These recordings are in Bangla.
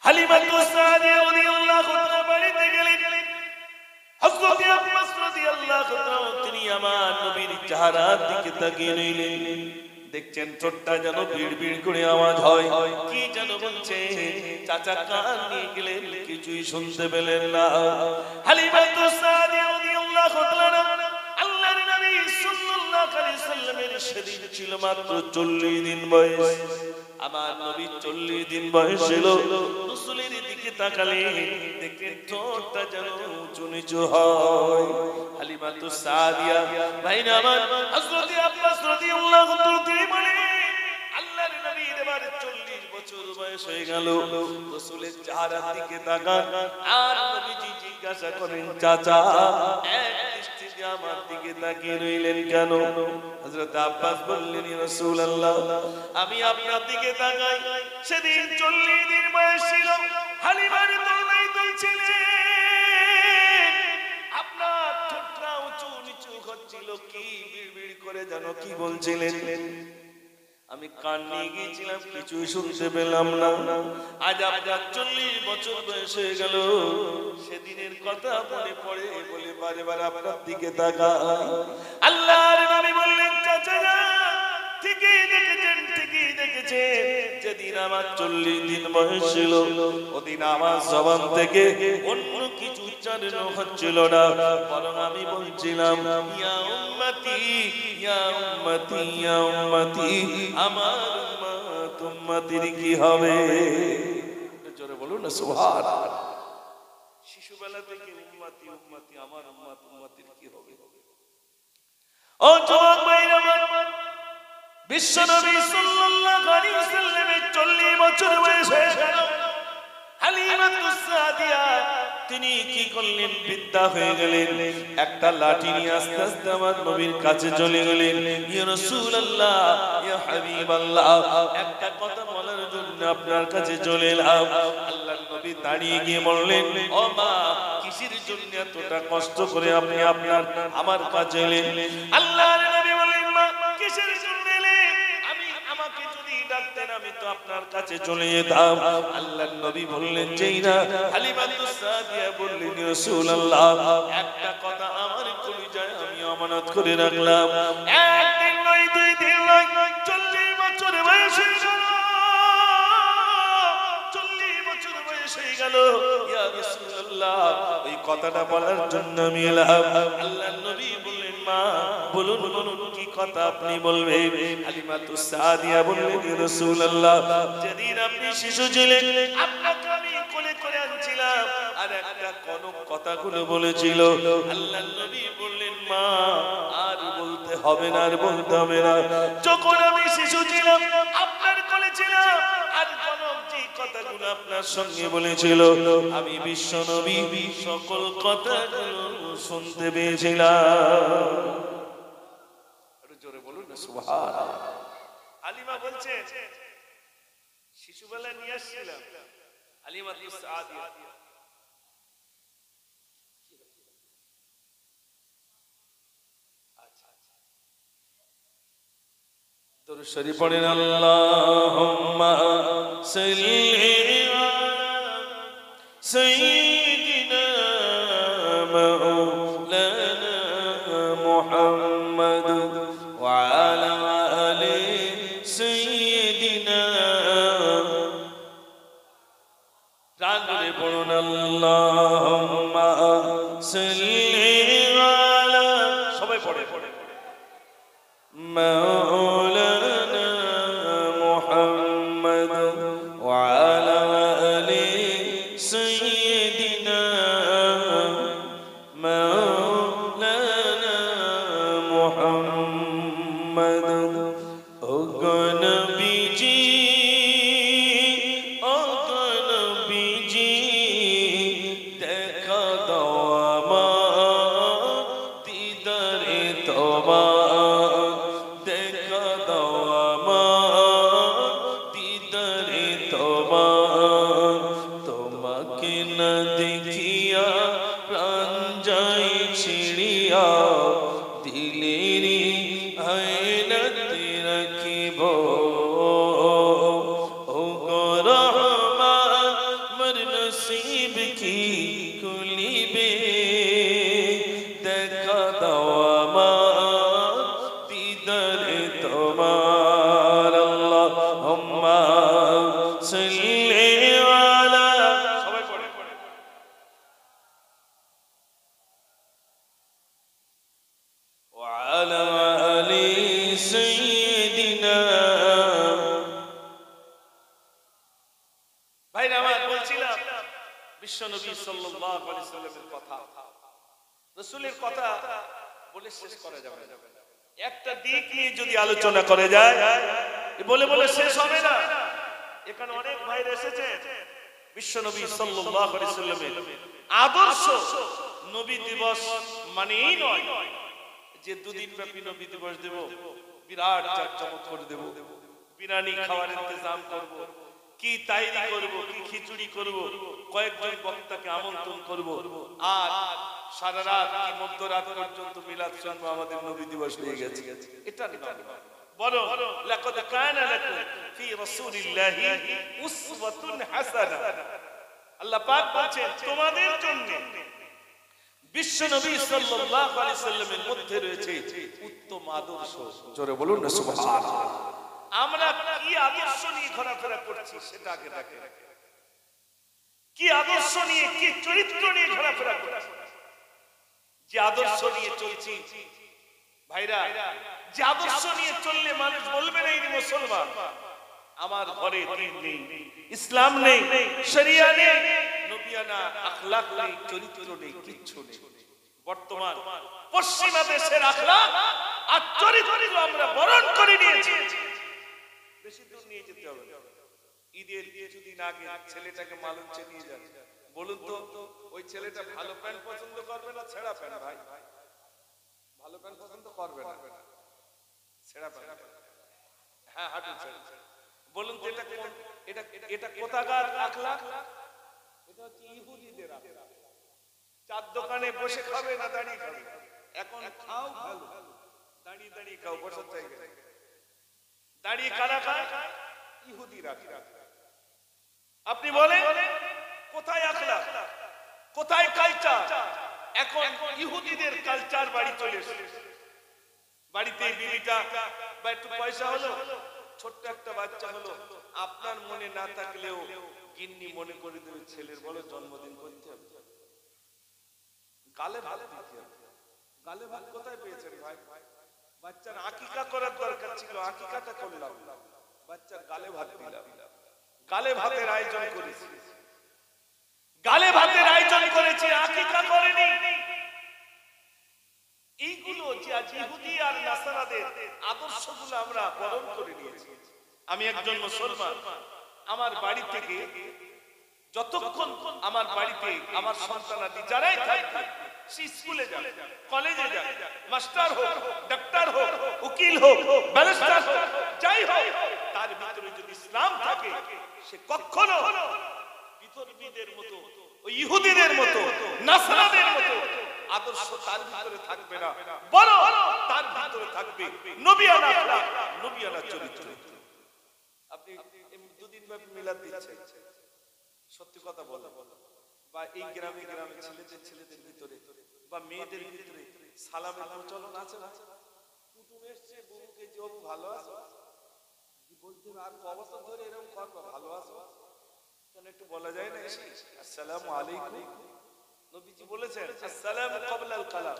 হালিমাতু সাদিয়া রাদিয়াল্লাহু তাআলা বাড়িতে গেলেন। হযরত আব্বাস রাদিয়াল্লাহু তাআলা তিনি আমার নবীর চেহারার দিকে তাকিয়ে রইলেন। দেখছেন ঠোঁটটা যেন বিড়বিড় করে আওয়াজ হয়, কি যেন বলছে। চাচা কান নিয়ে গেলেন, কিছুই শুনতে পেলেন না। হালিমাতু সাদিয়া রাদিয়াল্লাহু তাআলা আল্লাহর নবী সাল্লাল্লাহু আলাইহি সাল্লামের সেদিন ছিল মাত্র 40 দিন বয়স। আমার নবী 40 দিন বয়স ছিল। রাসূলের দিকে তাকালে দেখেন ঠোঁটটা যেন উঁচু নিচু হয়। হালিমাতু সাদিয়া ভাইরা আমার, হযরত আব্বাস রাদিয়াল্লাহু তাআলা তিনি বলেন, আল্লাহর নবীর এবার 40 বছর বয়স হয়ে গেল। রাসূলের চেহারার দিকে তাকান আর নবীজি জিজ্ঞাসা করেন, চাচা এক দৃষ্টিতে আমার দিকে তাকিয়ে রইলেন কেন? হযরত আব্বাস বললেন, ইয়া রাসূলুল্লাহ, আমি আপনার দিকে তাকাই, সেদিন 40 দিন বয়স ছিল, হালিমার তলায় দুলছিলেন, আপনার ঠোঁটটা উঁচু নিচু হচ্ছিল, কি বিড়বিড় করে যেন কি বলছিলেন। আমি কান নিয়ে গিয়েছিলাম, কিছুই শুনতে পেলাম না। আজ আপনার 40 বছর বয়স হয়ে গেল, সেদিনের কথা মনে পড়ে বলে বারে বারে আপনার দিকে তাকাই। আল্লাহর নবী বললেন, চাচা ঠিকই দেখেছেন, ঠিকই দেখেছেন। যেদিন আমার 40 দিন বয়স ছিল, ওদিন আমার জবান থেকে অন্য কিছু উচ্চারণ হচ্ছিল না, বরং আমি বলছিলাম, ইয়া উম্মতি, ইয়া উম্মতি, ইয়া উম্মতি, আমার উম্মত, উম্মতির কি হবে? জোরে বলুন না সুবহানাল্লাহ। শিশুবেলা থেকে উম্মতি উম্মতি, আমার উম্মত, উম্মতির কি হবে? ও যুবক ভাইরা আমার, বিশ্বনবী সাল্লাল্লাহু আলাইহি ওয়াসাল্লামের 40 বছর বয়স হয়ে গেল। হালিমাতু সাদিয়া তিনি কি করলেন? বৃদ্ধা হয়ে গেলেন। একটা লাঠি নিয়ে আস্তে আস্তে আমার নবীর কাছে চলে গেলেন। ইয়া রাসূলুল্লাহ, ইয়া হাবিবাল্লাহ, একটা কথা বলার জন্য আপনার কাছে চলে এলাম। আল্লাহর নবী দাঁড়িয়ে গিয়ে বললেন, ও মা, কিসের জন্য এতটা কষ্ট করে আপনি আমার কাছে এলেন? আল্লাহর নবী বললেন, মা, কিসের জন্য এলেন? আমাকে যদি ডাকতেন আমি তো আপনার কাছে চলে যেতাম। আল্লাহর নবী বললেন, যেই না হালিমাতু সাদিয়া বললেন, রাসূলুল্লাহ, একটা কথা আমার কলিজায় আমি আমানত করে রাখলাম। একদিন নয়, 2 দিন নয়, 40 বছর বয়স হয়ে গেল, 40 বছর বয়স হয়ে গেল। ইয়া রাসূলুল্লাহ, এই কথাটা বলার জন্য আমি এলাম। আল্লাহর নবী বললেন, মা বলুন বলুন, কি কথা আপনি বলবেন? হালিমাতু সাদিয়া বললেন, ইয়া রাসূলুল্লাহ, যেদিন আপনি শিশু ছিলেন আপনাকে আমি কোলে করে আনছিলাম, আর একটা কনক কথাগুলো বলেছিল। আল্লাহর নবী বললেন, মা আর বলতে হবে না, আর বলতে হবে না। যখন আমি শিশু ছিলাম আপনার কোলে ছিলাম, আর কনক যে কথাগুলো আপনার সঙ্গে বলেছিল, আমি বিশ্বনবী সকল কথাগুলো শুনতে পেয়েছিলাম। জোরে বলুন না সুবহানাল্লাহ। হালিমা বলছে, শিশুবেলা নিয়ে আসছিলাম হালিমাতু সাদিয়া, দরুদ শরীফ পড়েন, আল্লাহুম্মা সাল্লি আলা সাইয়্যিদিনা মাওলানা মুহাম্মদ ওয়া আলা আলি সাইয়্যিদিনা। রাগরে পড়ুন, আল্লাহুম্মা সাল্লি আলা, সবাই পড়ে মাওলানা মুহাম্মদ ওয়া আলা আলি সাইয়্যিদিনা মাওলানা মুহাম্মদ। ও নবীজি, ও নবীজি, দেখা দাও আমার ভাইরা আমার, বলছিলাম বিশ্বনবী সাল্লাল্লাহু আলাইহি সাল্লামের কথা, রাসূলের কথা বলে শেষ করা যাবে না। একটা দিক নিয়ে যদি আলোচনা করে যায় বলে বলে শেষ হবে না। এখানে অনেক ভাইরা এসেছে, বিশ্বনবী সাল্লাল্লাহু আলাইহি সাল্লামের আদর্শ নবী দিবস মানেই নয় যে দুদিন ব্যাপী নবী দিবস দেব, বিরাট জাঁকজমক করে দেব, বিরিয়ানি খাওয়ার ইন্তজাম করব, কি তাইরি করব, কি খিচুড়ি করব, কয়েকজন বক্তাকে আমন্ত্রণ করব, আর সারা রাত কি মধ্যরাত পর্যন্ত মিলাদ শুনবো, আমাদের নবী দিবস হয়ে গেছে। এটা নয়, বরং লাকাদ কানা লাকুম ফি রাসূলিল্লাহি উসওয়াতুন হাসানাহ। আল্লাহ পাক বলেন তোমাদের জন্য বিশ্বনবী সাল্লাল্লাহু আলাইহি সাল্লামের মধ্যে রয়েছে উত্তম আদর্শ। জোরে বলুন না সুবহানাল্লাহ। আমরা কি আদর্শ নিয়ে ঘোরাফেরা করছি সেটা আগে দেখেন। কি আদর্শ নিয়ে, কি চরিত্র নিয়ে ঘোরাফেরা করছি? যে আদর্শ নিয়ে চলছি ভাইরা, যে আদর্শ নিয়ে চললে মানুষ বলবে না এই মুসলমান, আমার ঘরে দ্বীন নেই, ইসলাম নেই, শরিয়া নেই, নবিয়ানা আখলাক নেই, চরিত্র নেই, কিচ্ছু নেই। বর্তমান পশ্চিমা দেশের আখলাক আর চরিত্র আমরা বরণ করে নিয়েছি। বেশি দূর নিয়ে যেতে হবে না। ঈদের কিছুদিন আগে ছেলেটাকে মালঞ্চে নিয়ে যান, বলুন তো ওই ছেলেটা ভালো প্যান্ট পছন্দ করবে না ছেঁড়া প্যান্ট? ভাই ভালো প্যান্ট পছন্দ করবে না, ছেঁড়া প্যান্ট, হ্যাঁ হাঁটু ছেঁড়া। বলুন তো এটা কোথাকার আখলাক? এটা হচ্ছে ইহুদিদের আখলাক। চার দোকানে বসে খাবে না দাঁড়িয়ে খাবে? এখন খাও ভালো, দাঁড়িয়ে দাঁড়িয়ে খাও, বসার জায়গা দাঁড়িয়ে কারা খায়? ইহুদিরা। আপনি বলেন কোথায় আখলাক, কোথায় কালচার? এখন ইহুদিদের কালচার বাড়ি চলে এসেছে। বাড়িতে বিবিটা বা একটু পয়সা হলো, ছোট্ট একটা বাচ্চা হলো, আপনার মনে না থাকলেও গিন্নি মনে করে দেবে ছেলের বড় জন্মদিন করতে হবে, গালে ভাত দিতে হবে। গালে ভাত কোথায় পেয়েছেন ভাই? বাচ্চার আকিকা করার দরকার ছিল, আকিকাটা করলাম, বাচ্চার গালে ভাত দিলাম। গালে ভাতের আয়োজন করেছি, গালে ভাতের আয়োজন করেছি, আকিকা করেনি। এইগুলো যে আজ ইহুদি আর নাসারাদের আদর্শগুলো আমরা বরণ করে নিয়েছি। আমি একজন মুসলমান, আমার বাড়ি থেকে যতক্ষণ আমার বাড়িতে আমার সন্তানাদি যারাই থাকবে, সে স্কুলে যাবে, কলেজে যাবে, মাস্টার হোক, ডাক্তার হোক, উকিল হোক, ব্যারিস্টার হোক, যাই হোক, তার ভিতরে যদি ইসলাম থাকে সে কখনো বিধর্মীদের মতো, ওই ইহুদিদের মতো, নাসারাদের মতো আদর্শ তার ভিতরে থাকবে না, বরং তার ভিতরে থাকবে নবিয়ানা আখলাক, নবিয়ানা চরিত্র। আপনি দুদিন ব্যাপী মিলাদ দিচ্ছেন, সত্যি কথা বলো, বা এই গ্রামে গ্রামে ছেলেদের ভিতরে বা মেয়েদের ভিতরে সালামের প্রচলন আছে না? কুটুম এসছে, বউকে যে বাবু ভালো আছো, বলতে আর ক বছর ধরে এরকম করবো, ভালো আছো কেন একটু বলা যায় না? আসসালামু আলাইকুম। নবীজি বলেছেন আসসালামু ক্বাবলাল কালাম।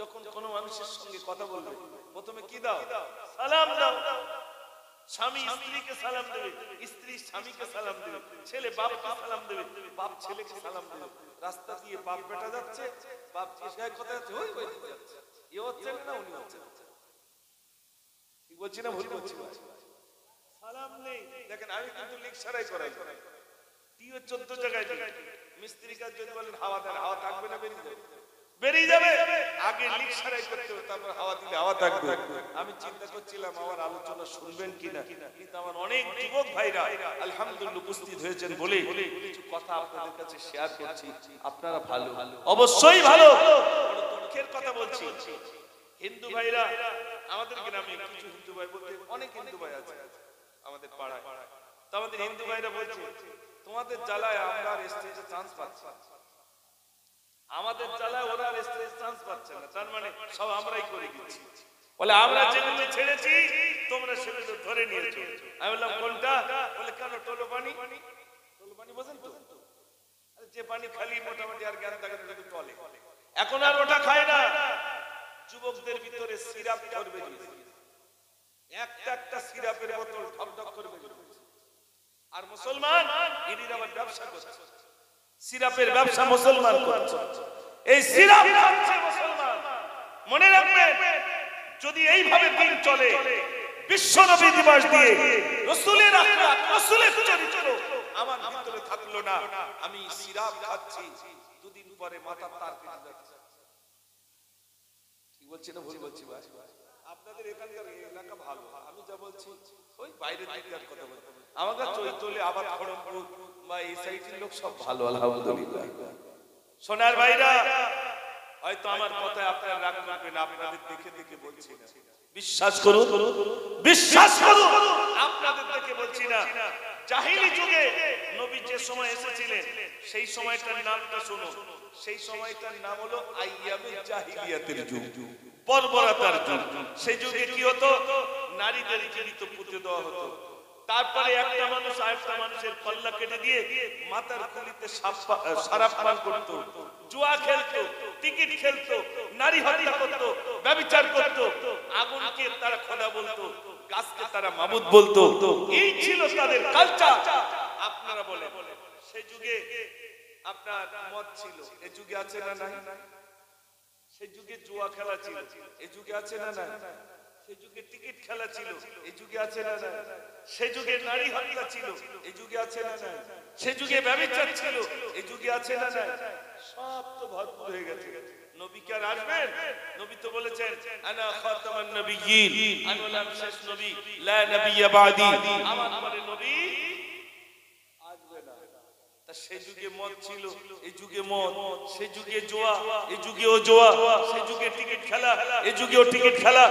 যখন কোনো মানুষের সঙ্গে কথা বলবে প্রথমে কি দাও? সালাম দাও। স্বামী স্ত্রীকে সালাম দেবে, স্ত্রী স্বামীকে সালাম দেবে, ছেলে বাপকে সালাম দেবে, বাপ ছেলেকে সালাম দেবে। রাস্তা দিয়ে বাপ বেটা যাচ্ছে, বাপ জিজ্ঞাসা কথা যাচ্ছে, ওই ওই যাচ্ছে, এ হচ্ছে না উনি হচ্ছে, ঠিক বলছি না ভুল বলছি? সালাম নেই। দেখেন আমি কিন্তু লেকচারাই করাই, টিও 14 জায়গায় মিস্ত্রি কাজ যদি বলেন হাওয়া দেন, হাওয়া থাকবে না বেরিয়ে যাবে? আগে লেকচারাই করতে হবে, তারপর হাওয়া দিলে হাওয়া থাকবে। আমি চিন্তা করছিলাম আমার আলোচনা শুনবেন কিনা, কিন্তু আমার অনেক যুবক ভাইরা আলহামদুলিল্লাহ উপস্থিত হয়েছেন বলে কিছু কথা আপনাদের কাছে শেয়ার করছি। আপনারা ভালো, অবশ্যই ভালো। বড় দুঃখের কথা বলছি, হিন্দু ভাইরা আমাদের গ্রামে কিছু হিন্দু ভাই বলতে অনেক হিন্দু ভাই আছে আমাদের পাড়ায়, তো আমাদের হিন্দু ভাইরা বলছে তোমাদের জ্বালায় আমরা আর স্টেজে চান্স পাচ্ছি, আমাদের জ্বালায় ওরা আর স্টেজে চান্স পাচ্ছে না, তার মানে সব আমরাই করে দিচ্ছি। বলে আমরা যেগুলো ছেড়েছি তোমরা সেগুলো ধরে নিয়েছো। আমি বললাম কোনটা? বলে কেন? টোলো পানি। টোলো পানি বোঝেন তো? যে পানি খালি মোটামুটি আর জ্ঞান থাকে না টলে, এখন আর ওটা খায় না। যুবকদের ভিতরে সিরাপ করবে, একটা একটা সিরাপের বোতল ঢক ঢক করবে, আর মুসলমান এদের আবার ব্যবসা করছে, সিরাপের ব্যবসা মুসলমান করছে, এই সিরাপ খাচ্ছে মুসলমান। মনে রাখবেন, যদি এইভাবে দিন চলে, বিশ্ব নবী দিবস দিয়ে রাসূলের আখলাক, রাসূলের চরিত্র আমার ভিতরে থাকলো না, আমি সিরাপ খাচ্ছি, দুদিন পরে মাথার তার কেটে যাচ্ছে। ঠিক বলছি না ভুল বলছি ভাই? আপনাদের এখানকার এলাকা ভালো, আমি যা বলছি ওই বাইরের দিককার কথা বলতে, আমাদের চৈতলে আবার খড়মপুর বা এই সাইডের লোক সব ভালো, আলহামদুলিল্লাহ। সোনার ভাইরা, হয়তো আমার কথায় আপনারা রাগ করবেন, আপনাদের দেখে দেখে বলছি না, বিশ্বাস করুন, বিশ্বাস করুন, আপনাদের দেখে বলছি না। জাহিলি যুগে নবী যে সময় এসেছিলেন, সেই সময়টার নামটা শুনো, সেই সময়টার নাম হলো আইয়ামে জাহিলিয়াতের যুগ, বর্বরতার যুগ। সেই যুগে কি হতো? নারীদের জীবিত পুঁতে দেওয়া হতো। তারপরে একটা মানুষ আরেকটা মানুষের কল্লা কেটে দিয়ে মাথার খুলিতে শরাব পান করত, জুয়া খেলতো, টিকিট খেলতো, নারী হত্যা করতো, ব্যভিচার করতো, আগুনকে তারা খোদা বলতো, গাছকে তারা মাবুদ বলতো। এই ছিল তাদের কালচার। আপনারা বলেন, সেই যুগে আপনার মদ ছিল, এই যুগে আছে না নাই? সেই যুগে জুয়া খেলা ছিল, এই যুগে আছে না নাই? সেই যুগে টিকিট খেলা ছিল, এই যুগে আছে না নাই? সেই যুগে নারী হত্যা ছিল, এই যুগে আছে না নাই? সেই যুগে ব্যভিচার ছিল, এই যুগে আছে না নাই? সব তো ভরপুর হয়ে গেছে। নবী কি আর আসবেন? নবী তো বলেছেন, আনা খাতামান নবিয়্যিন, আমি হলাম শেষ নবী, লা নবিয়্যা বাদি, আমার পরে নবী আসবে না। তা সেই যুগে মদ ছিল, এই যুগে মদ, সেই যুগে জুয়া, এই যুগেও জুয়া, সেই যুগে টিকিট খেলা, এই যুগেও টিকিট খেলা,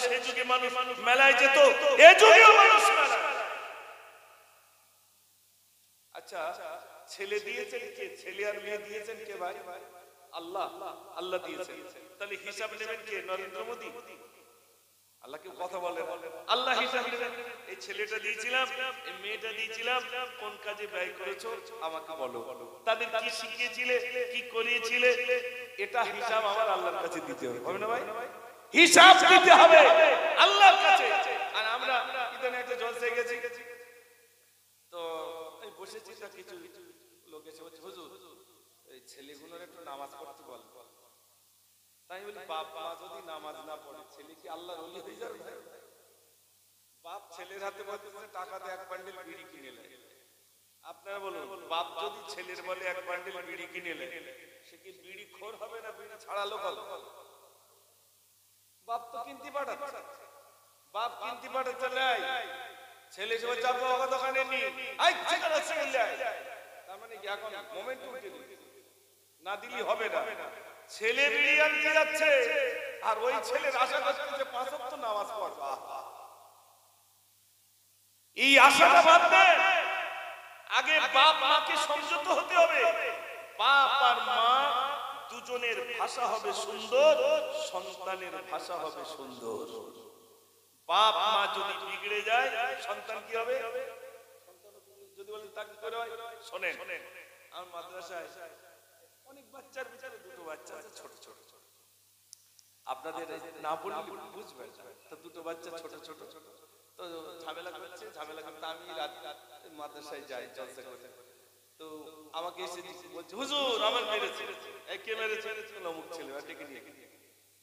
সেই যুগে মানুষ মেলায় যেত, এই যুগেও মানুষ মেলায়। আচ্ছা, ছেলে দিয়েছেন কে? ছেলে আর মেয়ে দিয়েছেন কে ভাই? আল্লাহ, আল্লাহ দিয়েছেন। তাহলে হিসাব নেবেন কে? নরেন্দ্র মোদী? আল্লাহ কেউ কথা বলে, আল্লাহ হিসাব নেবেন। এই ছেলেটা দিয়েছিলাম, এই মেয়েটা দিয়েছিলাম, কোন কাজে ব্যয় করেছো আমাকে বলো, তাদের কি শিখিয়েছিলে, কি করিয়েছিলে, এটা হিসাব আমার আল্লাহর কাছে দিতে হবে, হবে না ভাই? হিসাব দিতে হবে আল্লাহর কাছে। আর আমরা ইদানে একটা জলসায় গেছি, তো এই বসেছি, তা কিছু লোক এসে বলছে, হুজুর এই ছেলেগুলোর একটু নামাজ পড়তে বল। তাই বলি, বাপ মা যদি নামাজ না পড়ে, ছেলে কি আল্লাহর ওলি হয়ে যাবে? বাপ ছেলের হাতে বলতেছে টাকা দিয়ে এক বান্ডিল বিড়ি কিনে নেয়। আপনারা বলুন, বাপ যদি ছেলের বলে এক বান্ডিল বিড়ি কিনে নেয়, সে কি বিড়ি খোর হবে না বিড়ি ছাড়ালো কল? বাপ তো কিনতে পাঠাচ্ছে, বাপ কিনতে পাঠাচ্ছে, ছেলে সবাই যাবো দোকানে নিয়ে তার মানে কি এখন মোমেন্ট উঠে না দিলি হবে না। ছেলে বিড়ি আনতে যাচ্ছে, আর ওই ছেলের আশা করছে যে 5 ওয়াক্ত নামাজ পড়বে। এই আশাটা বাদ দেন, আগে বাপ মাকে সংযত হতে হবে। বাপ আর মা দুজনের ভাষা হবে সুন্দর, সন্তানের ভাষা হবে সুন্দর। বাপ মা যদি বিগড়ে যায়, সন্তান কি হবে? যদি বলেন তা কি করে হয়, শোনেন, আমার মাদ্রাসায় অনেক বাচ্চার ভিতরে দুটো বাচ্চা আছে ছোট ছোট, আপনাদের না বললে বুঝবেন না। তো দুটো বাচ্চা ছোট ছোট, তো ঝামেলা করছে, ঝামেলা করতে আমি রাত মাদ্রাসায় যাই জলসা করে, তো আমাকে এসে বলছে, হুজুর আমার মেরেছে। কে মেরেছে? অমুক ছেলে, ডেকে নিয়ে,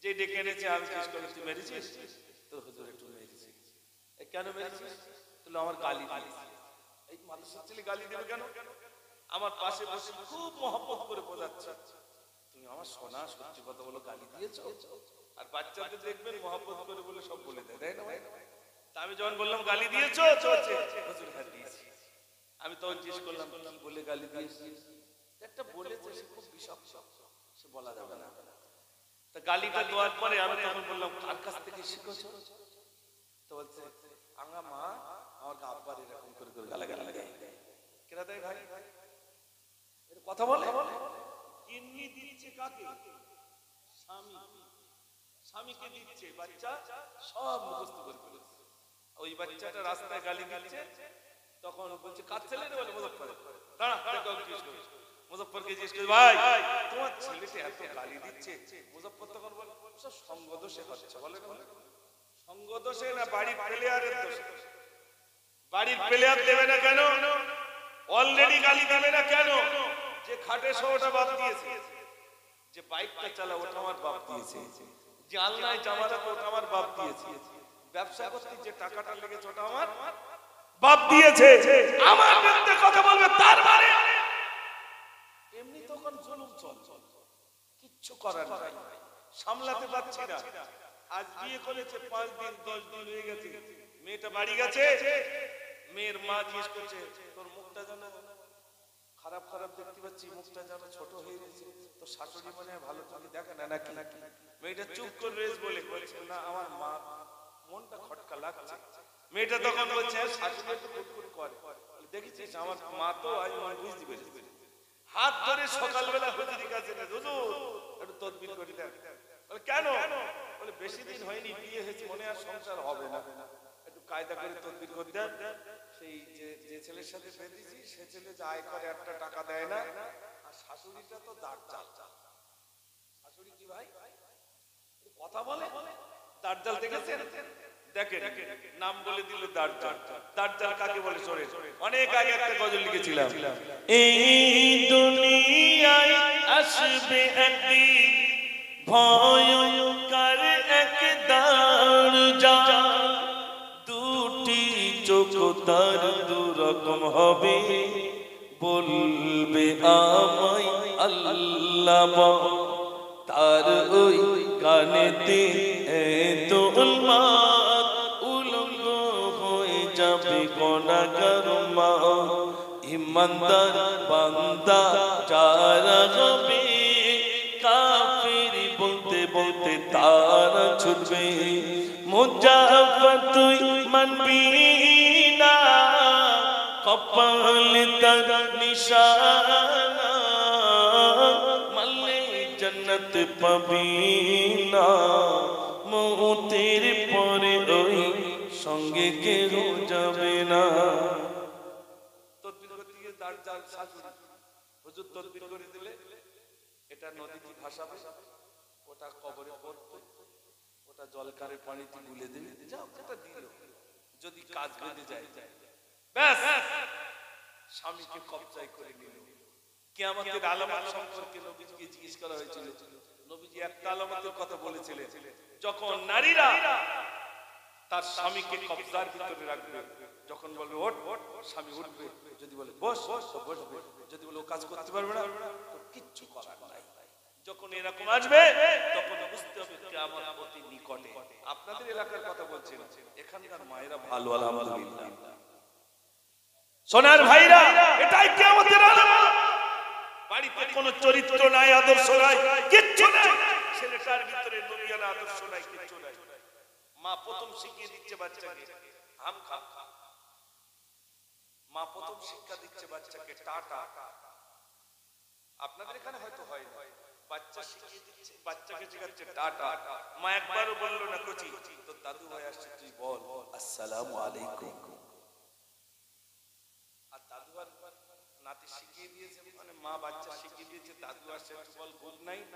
যে ডেকে এনেছে আমি জিজ্ঞেস করি, তুই মেরেছিস? তো হুজুর একটু মেরেছি। কেন মেরেছিস? তাহলে আমার গালি দিয়েছে। এই মাদ্রাসার ছেলে গালি দেবে কেন? আমার পাশে বসে খুব মহব্বত করে বোঝাচ্ছে, তুমি আমার সোনা, সত্যি কথা বলো, গালি দিয়েছো? আর বাচ্চাদের দেখবেন মহব্বত করে বলে সব বলে দেয়, তাই না ভাই? তা আমি যখন বললাম গালি দিয়েছো, চলছে হুজুর হ্যাঁ দিয়েছি। আমি তখন জিজ্ঞেস করলাম, কি বলে গালি দিয়েছিস? একটা বলেছে, সে খুব বিষাক্ত, সে বলা যাবে না। তা গালিটা দেওয়ার পরে আমি তখন বললাম, কার কাছ থেকে শিখেছো? তো বলছে, আমার মা আমাকে আব্বার এরকম করে করে গালাগালি দেয়। কেনা দেয় ভাই? কথা বলে কিন্নি দিচ্ছে কাকে? স্বামী, স্বামীকে দিচ্ছে। বাচ্চা সব মুখস্থ করে ফেলেছে। ওই বাচ্চাটা রাস্তায় গালি দিচ্ছে, তখন বলছে কার ছেলে রে? বলে মুজফ্ফর। দাঁড়া, মুজফ্ফরকে জিজ্ঞেস করে, ভাই তোমার ছেলেটা এত গালি দিচ্ছে। মুজফ্ফর তখন বলে, সব সঙ্গ দোষে হচ্ছে। বলে সঙ্গ দোষে না বাড়ির প্লেয়ারের দোষে? বাড়ির প্লেয়ার দেবে না কেন? অলরেডি গালি দেবে না কেন? যে খাটে শোটা বাদ দিয়েছে, যে বাইকটা চালা ওটা আমার বাপ দিয়েছে, যে আলনায় জামা রাখে ওটা আমার বাপ দিয়েছে, ব্যবসা করতে যে টাকাটা লেগেছে ওটা আমার বাপ দিয়েছে। আমার বিরুদ্ধে কথা বলবে, তার মানে এমনি তখন জুলুম চল, কিচ্ছু করার নাই, সামলাতে পারছি না। আজ বিয়ে করেছে 5 দিন 10 দিন হয়ে গেছে, মেয়েটা বাড়ি গেছে, মেয়ের মা জিজ্ঞেস করছে তোর মুখটা যেন খারাপ খারাপ দেখতে পাচ্ছি, মুখটা যেন ছোট হয়ে গেছে, তো শাশুড়ি মনে হয় ভালো থাকে দেখে না নাকি? মেয়েটা চুপ করে রেস বলে বলছে না আমার মা মনটা খটকা লাগছে। মেয়েটা তখন বলছে শাশুড়ি একটু কুটকুট করে, দেখেছিস আমার মা তো আজ মনে বুঝতে পেরেছে, হাত ধরে সকালবেলা হুজুরের কাছে হুজুর একটু তদবির করে দেন। বলে কেন? বলে বেশি দিন হয়নি বিয়ে হয়েছে, মনে আর সংসার হবে না, একটু কায়দা করে তদবির করে দেন। সেই যে ছেলের সাথে বেঁধেছি সে ছেলে যে আয় করে একটা টাকা দেয় না, আর শাশুড়িটা তো দাঁড়জাল। শাশুড়ি কি ভাই কথা বলে, দাঁড়জাল দেখেছেন? দেখেন নাম বলে দিল দাঁড়জাল। দাঁড়জাল কাকে বলে? চোরে। অনেক আগে একটা গজল লিখেছিলাম, এই দুনিয়ায় আসবে একদিন ভয়ঙ্কর এক দাঁড়জাল, দুটি চোখ তার দুরকম হবে, বলবে আমায় আল্লাহ, তার ওই কানেতে এত উন্মাদ উলঙ্গ হয়ে যাবে গুনাহগার মা, ইমানদার বান্দা যারা হবে কাফির বলতে বলতে তারা ছুটবে, মুজাফা তুই মানবি না, কপাল তার নিশানা, মানলে জান্নাত পাবি না, মওতের পরে ওই সঙ্গে কেউ যাবে না। তদবির করতে গিয়ে দাঁড়জাল শাশুড়ি হুজুর তদবির করে দিলে এটা নদীতে ভাসাবে, ওটা কবরে পড়বে, ওটা জলকারে পানিতে গুলে দেবে, যাও এটা দিল, যদি কাজ বেঁধে যায় ব্যাস স্বামীকে কবজায় করে নিল। কিয়ামতের আলামত সম্পর্কে নবীজিকে জিজ্ঞেস করা হয়েছিল, নবীজি একটা আলামতের কথা বলেছিলেন, যখন নারীরা তার স্বামীকে কবজার ভিতরে রাখবে, যখন বলবে ওঠ স্বামী উঠবে, যদি বলে বস বসবে, যদি বলে ও কাজ করতে পারবে না তো কিচ্ছু করার নাই। যখন এরকম আসবে তখন বুঝতে হবে কিয়ামত অতি নিকটে। আপনাদের এলাকার কথা বলছেন, এখানকার মায়েরা ভালো আলহামদুলিল্লাহ। সোনার ভাইরা, এটাই কিয়ামতের আলামত। বাড়িতে কোনো চরিত্র নাই, আদর্শ নাই, কিচ্ছু নাই, ছেলেটার ভিতরে দুনিয়ার আদর্শ নাই, কিচ্ছু নাই। মা প্রথম শিখিয়ে দিচ্ছে বাচ্চাকে আম খা, মা প্রথম শিক্ষা দিচ্ছে বাচ্চাকে টাটা। আপনাদের এখানে হয়তো হয় না, বাচ্চা শিখিয়ে দিচ্ছে, বাচ্চাকে শেখাচ্ছে টাটা। মা একবারও বললো না কচি তোর দাদু ভাই আসছে তুই বল আসসালামু আলাইকুম, আর দাদু আর নাতি শিখিয়ে দিয়েছে, মানে মা বাচ্চা শিখিয়ে দিয়েছে দাদু আসছে তুই বল গুড নাইট।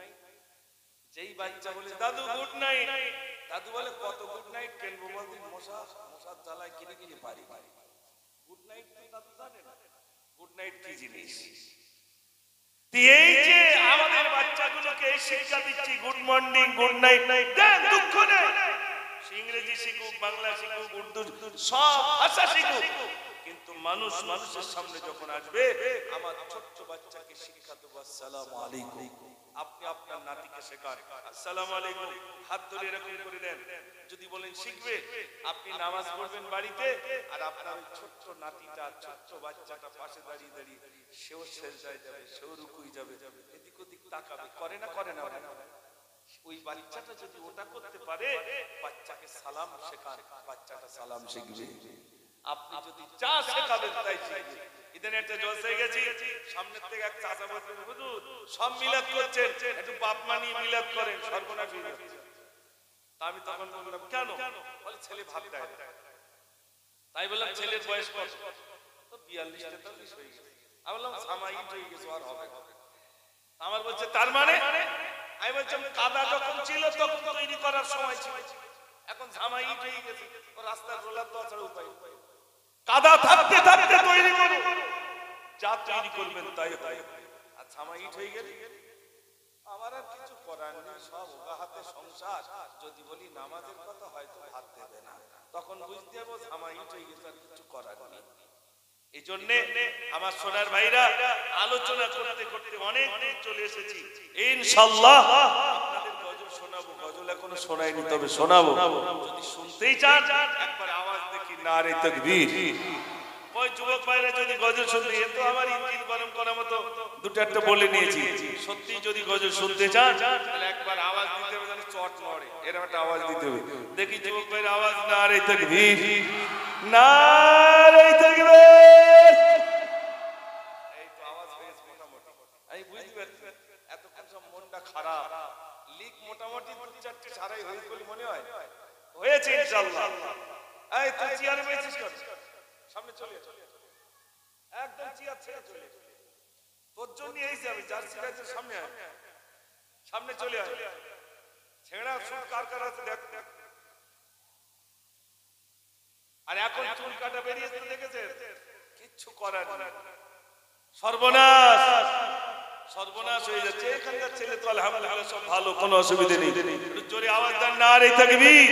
যেই বাচ্চা বলে দাদু গুড নাইট, দাদু বলে কত গুড নাইট কেনবো, বলদিন মশার জ্বালায় কিনে কিনে পারি। গুড নাইট তো দাদু জানে না গুড নাইট কি জিনিস। এই যে আমাদের বাচ্চাগুলোকে এই শিক্ষা দিচ্ছি গুড মর্নিং গুড নাইট, দেন দুঃখ নেই, ইংরেজি শিখুক, বাংলা শিখুক, উর্দু সব ভাষা শিখুক, কিন্তু মানুষের সামনে যখন আসবে আমার ছোট্ট বাচ্চাকে শিক্ষা দেবো আসসালামু আলাইকুম। আপনি আপনার নাতিকে শেখান আসসালামু আলাইকুম, হাত ধরে এরকম করে দেন। যদি বলেন শিখবে, আপনি নামাজ পড়বেন বাড়িতে, আর আপনার ছোট্ট নাতিটা ছোট্ট বাচ্চাটা পাশে দাঁড়িয়ে দাঁড়িয়ে সেও সেজদায় যাবে, সেও রুকুই যাবে, এদিক ওদিক তাকাবে, করে না করে না? ওই বাচ্চাটা যদি ওটা করতে পারে, বাচ্চাকে সালাম শেখান, বাচ্চাটা সালাম শিখবে। আপনি যদি যা শেখাবেন তাই শিখবে। ইদানে একটা জলসায় গেছি, সামনের থেকে এক চাচা বলছেন হুজুর সব মিলাদ করছেন, একটু বাপ মা নিয়ে মিলাদ করেন, সর্বনাশ হয়ে যাচ্ছে। আমি তখন বললাম কেন? বলে ছেলে ভাত দেয়। তাই বললাম ছেলের বয়স কত? তো 42-43 হয়ে গেছে। আমি বললাম সামাইট হয়ে গেছে, আর হবে। আমার বলছে তার মানে? আমি বলছিলাম কাদা যখন ছিল তখন তৈরি করার সময় ছিল, এখন জামাইট হয়ে গেছে, ও রাস্তার রোলার তো ছাড়া উপায়। কাদা থাকতে থাকতে তৈরি করুন, যা তৈরি করবেন তাই হয়। আর ছামা ইট হয়ে গেলে আমার আর কিছু করার নেই, সব হাতে সংসার। যদি বলি নামাজের কথা হয়তো ভাত দেবে না, তখন বুঝতে হবে ছামা ইট হয়ে গেছে, আর কিছু করার নেই। এই জন্য আমার সোনার ভাইরা আলোচনা করতে করতে অনেক দূর চলে এসেছি। ইনশাআল্লাহ আপনাদের গজল শোনাবো, গজল এখনো শোনাইনি, তবে শোনাবো। যদি শুনতেই চান একবার আওয়াজ দেখি, নারে তাকবীর। ওই যুবক ভাইরা যদি গজল শুনতে, এ তো আমার ইঞ্জিন গরম করার মতো দুটো একটা বলে নিয়েছি। সত্যি যদি গজল শুনতে চান তাহলে একবার আওয়াজ দিতে হবে, যেন চট নড়ে, এরকম একটা আওয়াজ দিতে হবে। দেখি যুবক ভাইরা আওয়াজ, নারে তাকবীর, নারে তাকবীর। এই তো আওয়াজ হয়েছে মোটামুটি। আমি বুঝতে পারছি এতক্ষণ সব মনটা খারাপ, লিক মোটামুটি দু চারটে সারাই হয়েছে বলে মনে হয়, হয়েছে ইনশাআল্লাহ। এই তুই চেয়ারে বসেছিস কেন? সামনে চলে একদম চেয়ার ছেড়ে চলে, তোর জন্য এইছি আমি, জার্সি গাছের সামনে আয়, সামনে চলে আয়। ছেঁড়া সুর কার কার আছে দেখ। আর এখন চুল কাটা বেরিয়েছে দেখেছে, কিচ্ছু করার নেই, সর্বনাশ সর্বনাশ হয়ে যাচ্ছে। এখানকার ছেলে তো আলহামদুলিল্লাহ সব ভালো, কোনো অসুবিধা নেই। একটু জোরে আওয়াজ দেন, নারে তাকবীর।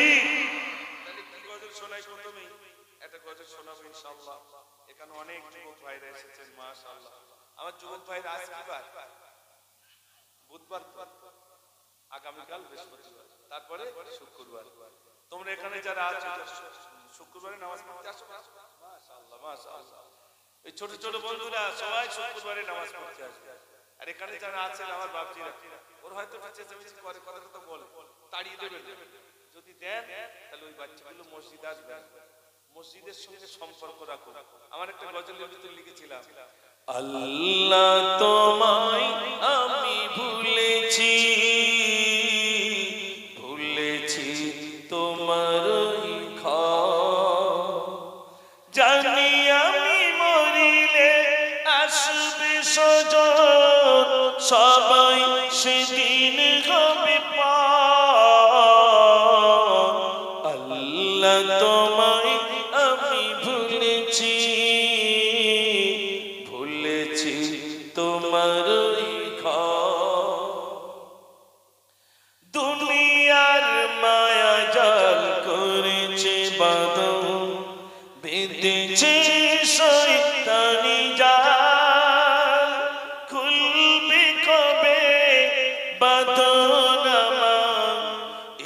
তাহলে কি গজল শোনাই? প্রথমেই একটা গজল শোনাবো ইনশাআল্লাহ। এখানে অনেক যুবক ভাইরা এসেছেন, মাশাআল্লাহ। আমার যুবক ভাইরা আজ কি বার? বুধবার, আগামীকাল বৃহস্পতিবার, তারপরে শুক্রবার। তোমরা এখানে যারা আছো শুক্রবারে নামাজ পড়তে আসো, মাশাআল্লাহ মাশাআল্লাহ। এই ছোট ছোট বন্ধুরা সবাই শুক্রবারে নামাজ পড়তে আসবে। আর এখানে যারা আছেন আমার বাপজিরা, ওর হয়তো চেঁচামেচি করে, কথা তো বলে, তাড়িয়ে দেবেন। যদি দেন তাহলে ওই বাচ্চাগুলো মসজিদে আসবে, মসজিদের সঙ্গে সম্পর্ক রাখো। আমার একটা গজলের ভিতরে লিখেছিলাম, আল্লাহ তোমায় আমি ভুলেছি, ভুলেছি তোমার জানি আমি মরিলে আসবে সজন, সবাই সেদিন হবে পার। আল্লাহ তোমায় আমি ভুলেছি, ভুলেছি তোমার দুনিয়ার মায়া জাল করেছে বাঁধন, বেঁধেছে শয়তানি জাল, খুলবে কবে বাঁধন আমার,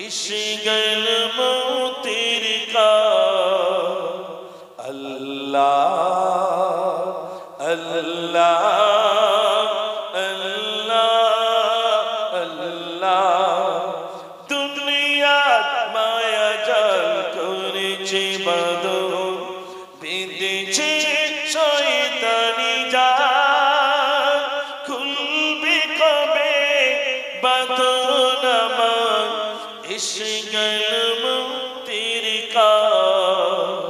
এসে গেল মৌতের কাল। আল্লাহ আল্লাহ আল্লাহ আল্লাহ, দুনিয়ার মায়া জাল করেছে বাঁধন, বেঁধেছে শয়তানি জাল, খুলবে কবে বাঁধন আমার, এসে গেল মুক্তির কাল।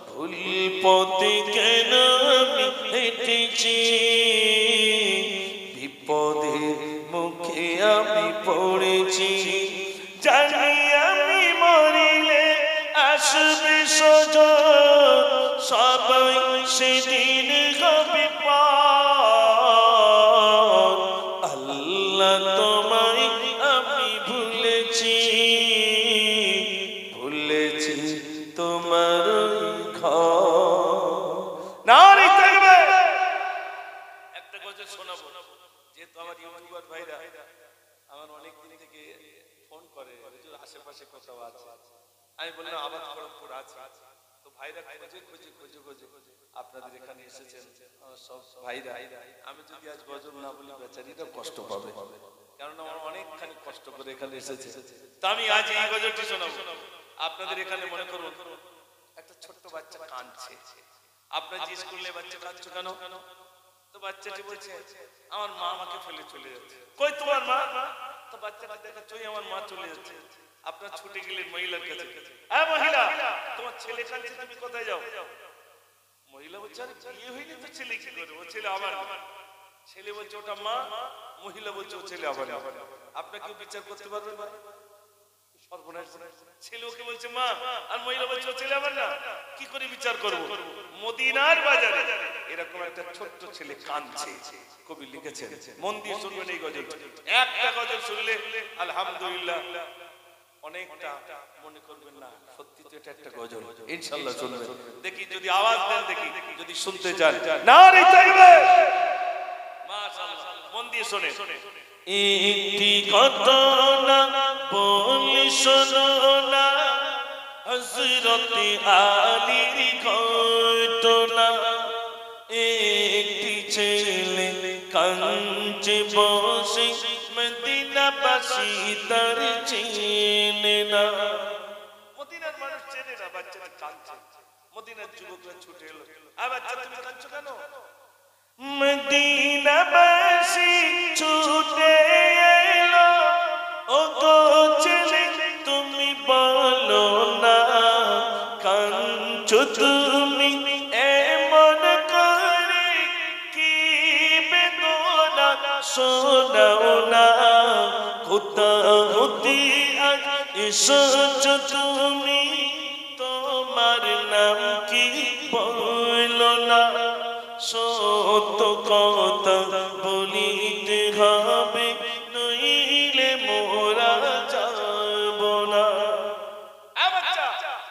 ভুল পথে কেন আমি হেঁটেছি, বিপদের মুখে আমি পড়েছি, জানি আমি মরিলে আসবে সজন, সবাই সেদিন হবে পার। আল্লাহ তোমায় আমি ভুলেছি, ভুলেছি তোমার নারে তাকবীর। একটা গজল শোনাবো, যেহেতু আমার ইউটিউবার ভাইরা আমার অনেক দিন থেকে ফোন করে, আশেপাশে কোথাও আছে, আমি বললাম আবার খড়গপুর আছে, তো ভাইরা খুঁজে খুঁজে খুঁজে খুঁজে আপনাদের এখানে এসেছেন সব ভাইরা। আমি যদি আজ গজল না বলি বেচারিরা কষ্ট পাবে, কারণ আমার অনেকখানি কষ্ট করে এখানে এসেছে। তো আমি আজ এই গজলটি শোনাবো আপনাদের এখানে। মনে করুন একটা ছোট্ট বাচ্চা কাঁদছে, আপনার যে স্কুলে বাচ্চা কাঁদছো কেন? তো বাচ্চাটি বলছে আমার মা আমাকে ফেলে চলে যাচ্ছে। কই তোমার মা? তো বাচ্চাটা দেখাচ্ছে ওই আমার মা চলে যাচ্ছে। আপনার ছুটে গেলেন মহিলার কাছে, হ্যাঁ মহিলা তোমার ছেলে কাঁদছে, তুমি কোথায় যাও? মহিলা বলছে আরে বিয়ে হয়নি তো ছেলে কি করবে, ও ছেলে আমার। ছেলে বলছে ওটা মা, মহিলা বলছে ও ছেলে আমার। আপনাকে বিচার করতে পারবেন না? ছেলে ওকে বলছে মা, আর মহিলা বলছে ছেলে আমার না, কি করে বিচার করব? মদিনার বাজারে এরকম একটা ছোট্ট ছেলে কাঁদছে। কবি লিখেছেন, মন দিয়ে শুনবেন এই গজল। একটা গজল শুনলে আলহামদুলিল্লাহ অনেকটা মনে করবেন না সত্যি তো এটা একটা গজল, ইনশাআল্লাহ শুনবেন। দেখি যদি আওয়াজ দেন, দেখি যদি শুনতে চান। নারে তাকবীর, মাশাআল্লাহ, মন দিয়ে শুনে। একটি ঘটনা বলি শোনো না, হযরত আলীর ঘটনা। একটি ছেলে কাঁদছে বসে, মদিনাবাসী তার চেনে না। মদিনার মানুষ চেনে না, বাচ্চারা কাঁদছে। মদিনার যুবকরা ছুটে এলো, আ বাচ্চা তুমি কাঁদছো কেন? মদিনাবাসী ছুটে এলো, ও গো ছেলে তুমি বলো না, কাঁদছো তুমি এমন করে, কি বেদনা শোনাও না। কোথা হতে আজ এসেছো তুমি, তোমার নাম কি বলো না। সত্য কথা বলিতে হবে, নইলে মোরা যাব না।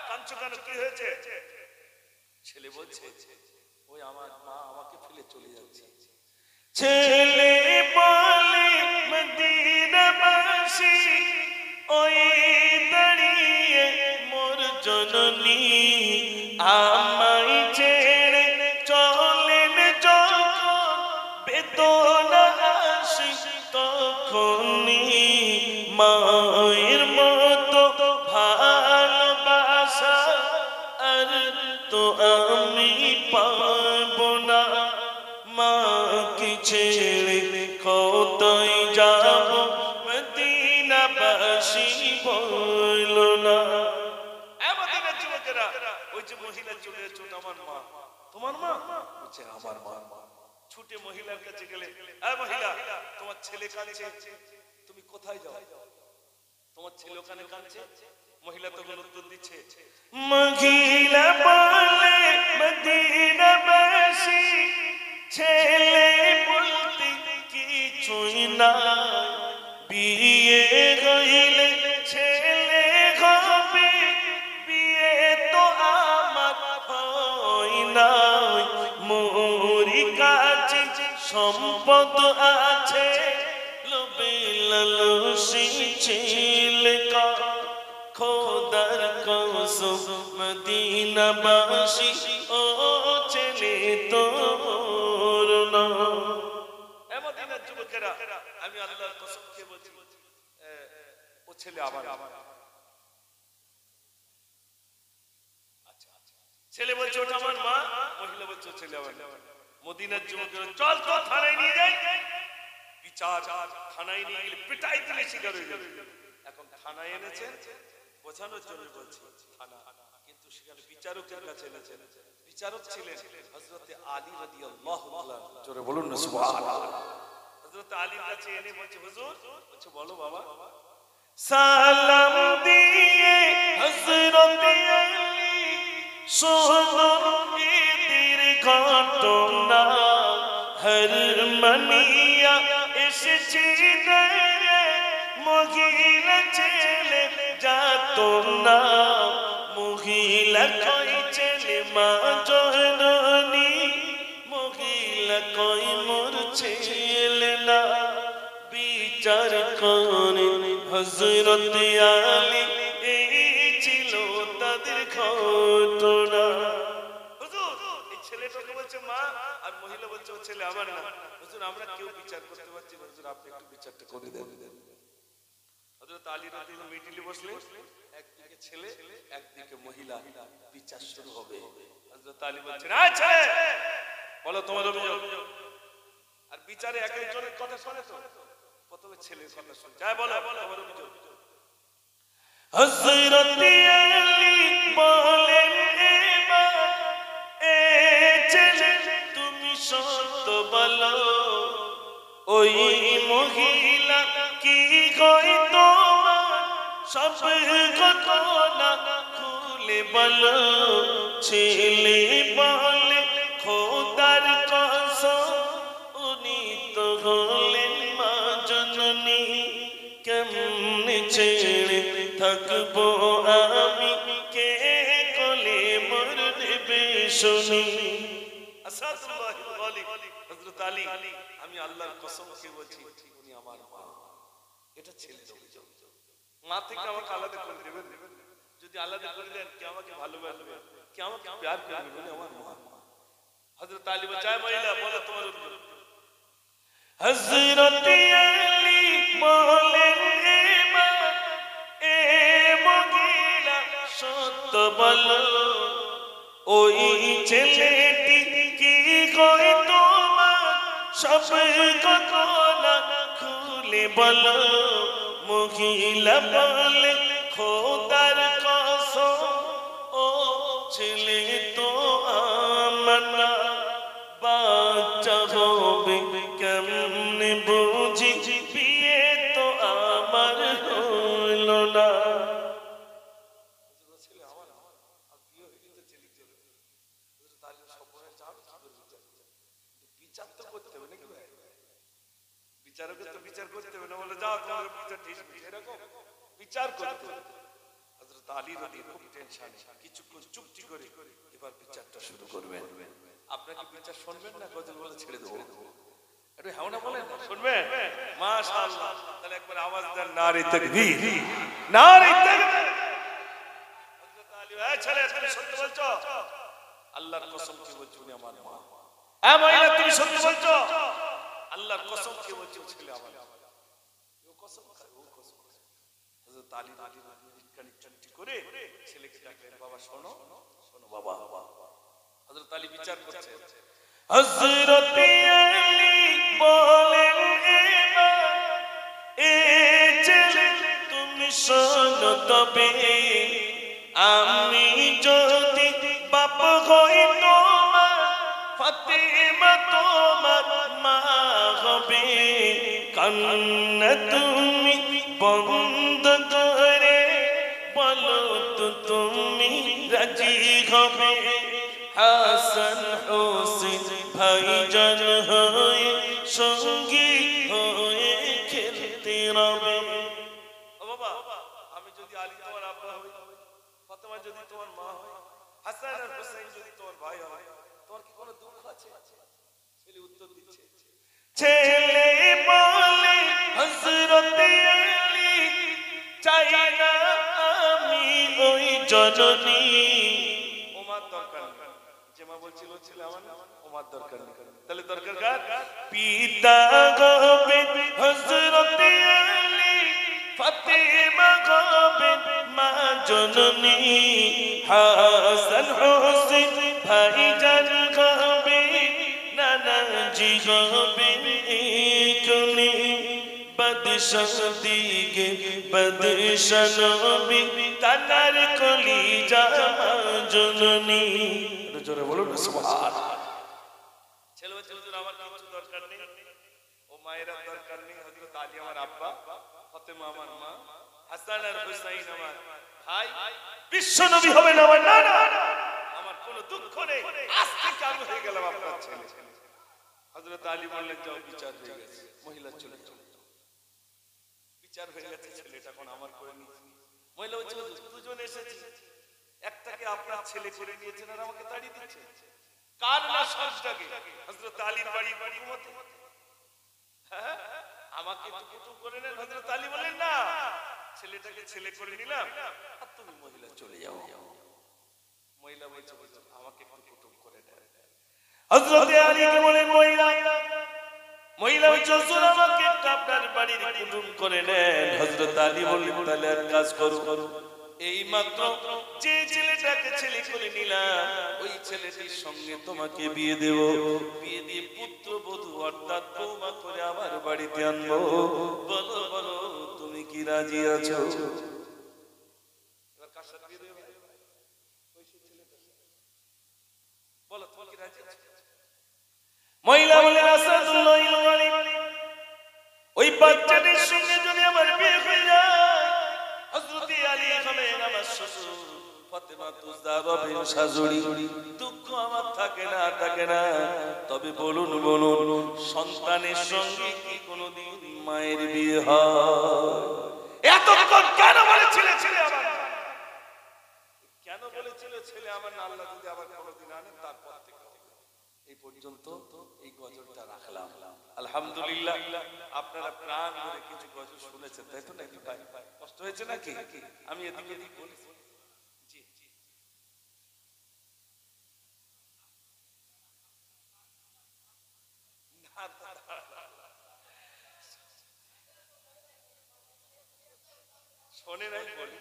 কাঁদছো কেন, কি হয়েছে? ছেলে বলছে ওই আমার মা আমাকে ফেলে চলে যাচ্ছে। ছেলে বলে মদিনাবাসী ওই দাঁড়িয়ে মোর জননী, আমায় ছেড়ে চলেন যখন, বেদনা আসে তখনই। মায়ের মতো ভালোবাসা আর তো আমি পাবো না। মাকে ছেড়ে কোথায় যাব, মদিনাবাসী বলো না। মদিনার যুবকেরা, ওই যে মহিলা চলে এসেছে, আমার মা। তোমার মা? বলছে আমার মা। ছুটে মহিলার কাছে গেলে, এই মহিলা তোমার ছেলে কাঁদছে, তুমি কোথায় যাও? তোমার ছেলে ওখানে কাঁদছে। মহিলা তখন উত্তর দিচ্ছে, মহিলা বলে মদিনাবাসী ছেলে বলতে কিছুই না, বিয়ে হইলে ছেলে হবে, বিয়ে তো আমার হয় না। মোরি কাছে সম্পদ আছে, লোভে লালসি ছেলে কা, খোদার কসম মদিনাবাসী ও ছেলে তোর না। এ মদিনার যুবকেরা, আমি আল্লাহর কসম খেয়ে বলছি ও ছেলে আমার। ছেলে বলছে ওটা আমার মা, মহিলা বলছে ছেলে আমার। মদিনার যুবকেরা চল তো থানায় নিয়ে যাই। বিচার থানায় নিয়ে গেলে পিটাই দিলে শিকার হয়ে যাবে। এখন থানায় এনেছে বোঝানোর জন্য বলছি থানা, কিন্তু সেখানে বিচারকের কাছে এনেছেন। বিচারক ছিলেন হযরত আলী রাদিয়াল্লাহু তাআলা। জোরে বলুন না সুবহানাল্লাহ। হযরত আলীর কাছে এনে বলছে হুজুর, বলছে বলো বাবা। সালাম দিয়ে হযরত আলী শুনুন ঈদের ঘটনা, হারমানিয়া এসেছি রে, মহিলা ছেলে যাত না। মহিলা কই ছেলে মা জননী, মহিলা কই মোর ছেলে না। বিচার করেন হযরত আলী, এই ছিল তাদের ঘটনা। হুজুর এই ছেলেটাকে বলছে মা, আর মহিলা বলছে ও ছেলে আমার না। হুজুর আমরা কেউ বিচার করতে পারছি না, হুজুর আপনি একটু বিচারটা করে দেন। হযরত আলী রাদিয়াল্লাহু মিডিলে বসলেন, একদিকে ছেলে একদিকে মহিলা, বিচার শুরু হবে। হযরত আলী বলছেন আ ছেলে বলো তোমার অভিযোগ। আর বিচারে এক একজনের কথা শুনে তো, প্রথমে ছেলের কথা শুনে যায়, বলো তোমার অভিযোগ। হযরত আলী বলেন এবার এ ছেলে তুমি সত্য বলো, ওই মহিলা কি কই তোমার সব ঘটনা খুলে বলো ছেলে বলে খোদার কসম উনি তো হলেন মা জননী কেমনে ছেড়ে থাকবো আমি কে কোলে মোর দেবে শুনি আসাদুল্লাহ ওয়ালি হযরত আলী আমি আল্লাহর কসম খেয়ে বলছি উনি আমার মা এটা ছেলে অভিযোগ মা থেকে আমাকে আলাদা করে দেবেন যদি আলাদা করে দেন কে আমাকে ভালোবাসবে কে আমাকে প্যার করবে উনি আমার মা হযরত আলী বলে মহিলা বলো তোমার উত্তর হযরত আলী বলেন এ মহিলা সত্য বলো ওই ছেলেটি কি কই তোমার সব ঘটনা খুলে বলো মহিলা বলে খোদার কসম ও ছেলে তো আমার না বাচ্চা হবে কেমনে বুঝি বিয়ে তো আমার হইল না বিচার তো করতে হবে নাকি ভাই বিচারকে তো বিচার করতে হবে না বলে যাও তোমার বিচার ঠিক এরকম বিচার করতে হবে হযরত আলী রাদিয়াল্লাহু খুব টেনশনে কিছুক্ষণ চুপটি করে এবার বিচারটা শুরু করবেন আপনাকে বিচার শুনবেন না গজল বলে ছেড়ে দেব একটু হাও না বলেন শুনবেন মাশাআল্লাহ তাহলে একবার আওয়াজ দেন নারে তাকবীর নারে তাকবীর হযরত আলী এই ছেলে তুমি সত্য বলছো আল্লাহর কসম কি বলছো উনি আমার মা এ মহিলা তুমি সত্য বলছো আল্লাহর কসম কি বলছো ছেলে আমার ও কসম খায় ও কসম হযরত আলী কানিকটি করে ছেলেকে ডাকলেন বাবা শোনো শোনো বাবা হযরত আলী বিচার করছে হযরত আলী বলেন এ ছেলে তুমি শোনো তবে আমি যদি বাপ হই তোমার ফাতেমা তোমার মা হবে কান্না তুমি বন্ধ করে বলো তো তুমি রাজি হবে হাসান হোসেন ভাইজান হয়ে সঙ্গী হয়ে খেলতে রবে ও বাবা আমি যদি আলী তোমার আব্বা হই ফাতেমা যদি তোমার মা হয় হাসান আর হোসেন যদি তোমার ভাই হয় তোমার কি কোনো দুঃখ আছে ছেলে উত্তর দিচ্ছে ছেলে বলে হযরত আলী চাই না আমি ওই জননী ওমার দরকার যে মা বলছিল ছেলে আমার ওমার দরকার তাহলে দরকার কার পিতা হবে হযরত আলী ফাতেমা হবে মা জননী হাসান হোসেন ভাইজান হবে নানাজি হবে কোনি বাদশাহ দিগে বাদশাহ নবী তানার কলিজা জননী জোরে বলুন সুবহানাল্লাহ ছেলে বলছে হুজুর আমার কিছু দরকার নেই ও মায়ের দরকার নেই হযরত আলী আমার আব্বা ফাতেমা আমার মা হাসান আর হুসাইন আমার ভাই বিশ্ব নবী হবে না আমার না আমার কোনো দুঃখ নেই আজ থেকে আমি হয়ে গেলাম আপনার ছেলে হযরত আলী বললেন যাও বিচার হয়ে গেছে মহিলা চলে বিচার হয়ে গেছে ছেলেটা কোন আমার করে নিয়েছে মহিলা বলছে দুজন এসেছে একটাকে আপনার ছেলে করে নিয়েছেন আর আমাকে তাড়িয়ে দিচ্ছে কার না সবটাকে হযরত আলীর বাড়ি হুকুমতে আমাকে একটু কুটুম করে নেন হযরত আলী বলেন না ছেলেটাকে ছেলে করে নিলাম আর তুমি মহিলা চলে যাও মহিলা বলছে আমাকে একটু কুটুম করে দেন হযরত আলীকে বলেন মহিলা বলছে হুজুর আমাকে একটু আপনার বাড়ির কুটুম করে নেন হযরত আলী বললেন তাহলে এক কাজ করো এই মাত্র যে ছেলেটাকে ছেলে করে নিলাম ওই ছেলেটির সঙ্গে তোমাকে বিয়ে দেব বিয়ে দিয়ে পুত্র বধূ অর্থাৎ বৌমা করে আমার বাড়িতে আনবো বলো বলো তুমি কি রাজি আছো এবার কার সাথে বিয়ে দেব ওই ছেলেটার সাথে বলো তুমি কি রাজি আছো মহিলা বলে আসাদুল্লাহ ওয়ালি ওই বাচ্চাটির সঙ্গে যদি আমার বিয়ে হয়ে যায় হযরত আমার শ্বশুর ফাতেমা তুজা রবেন শাশুড়ি, দুঃখ আমার থাকে না। তবে বলুন সন্তানের সঙ্গে কি কোনোদিন মায়ের বিয়ে হয়? এতক্ষণ কেন বলেছিলে ছেলে আমার, কেন বলেছিল ছেলে আমার না? আল্লাহ যদি আবার কোনোদিন আনেন তারপর থেকে এই পর্যন্ত এই গজলটা রাখলাম। আলহামদুলিল্লাহ, আপনারা প্রাণ ভরে কিছু গজল শুনেছেন, তাই তো নাকি ভাই? কষ্ট হয়েছে নাকি? আমি এদিকে এদিক বলি। শোনে নাই বলি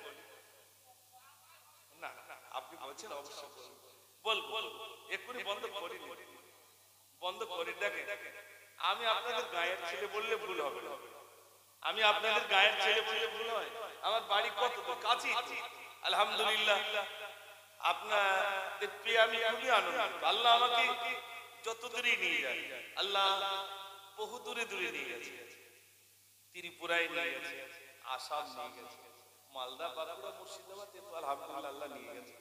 না, আপনি বলছেন অবশ্যই বল এক্ষুনি বন্ধ করি। দেখেন, আমি আপনাদের গায়ের ছেলে বললে ভুল হবে না। আমি আপনাদের গায়ের ছেলে বললে ভুল হয়? আমার বাড়ি কত তো কাছে। আলহামদুলিল্লাহ, আপনাদের পেয়ে আমি খুবই আনন্দিত। আল্লাহ আমাকে যত দূরে নিয়ে যায়, আল্লাহ বহু দূরে নিয়ে গেছে। ত্রিপুরায় নিয়ে গেছে, আসাম নিয়ে গেছে, মালদা, বাঁকুড়া, মুর্শিদাবাদ, আলহামদুলিল্লাহ আল্লাহ নিয়ে গেছে।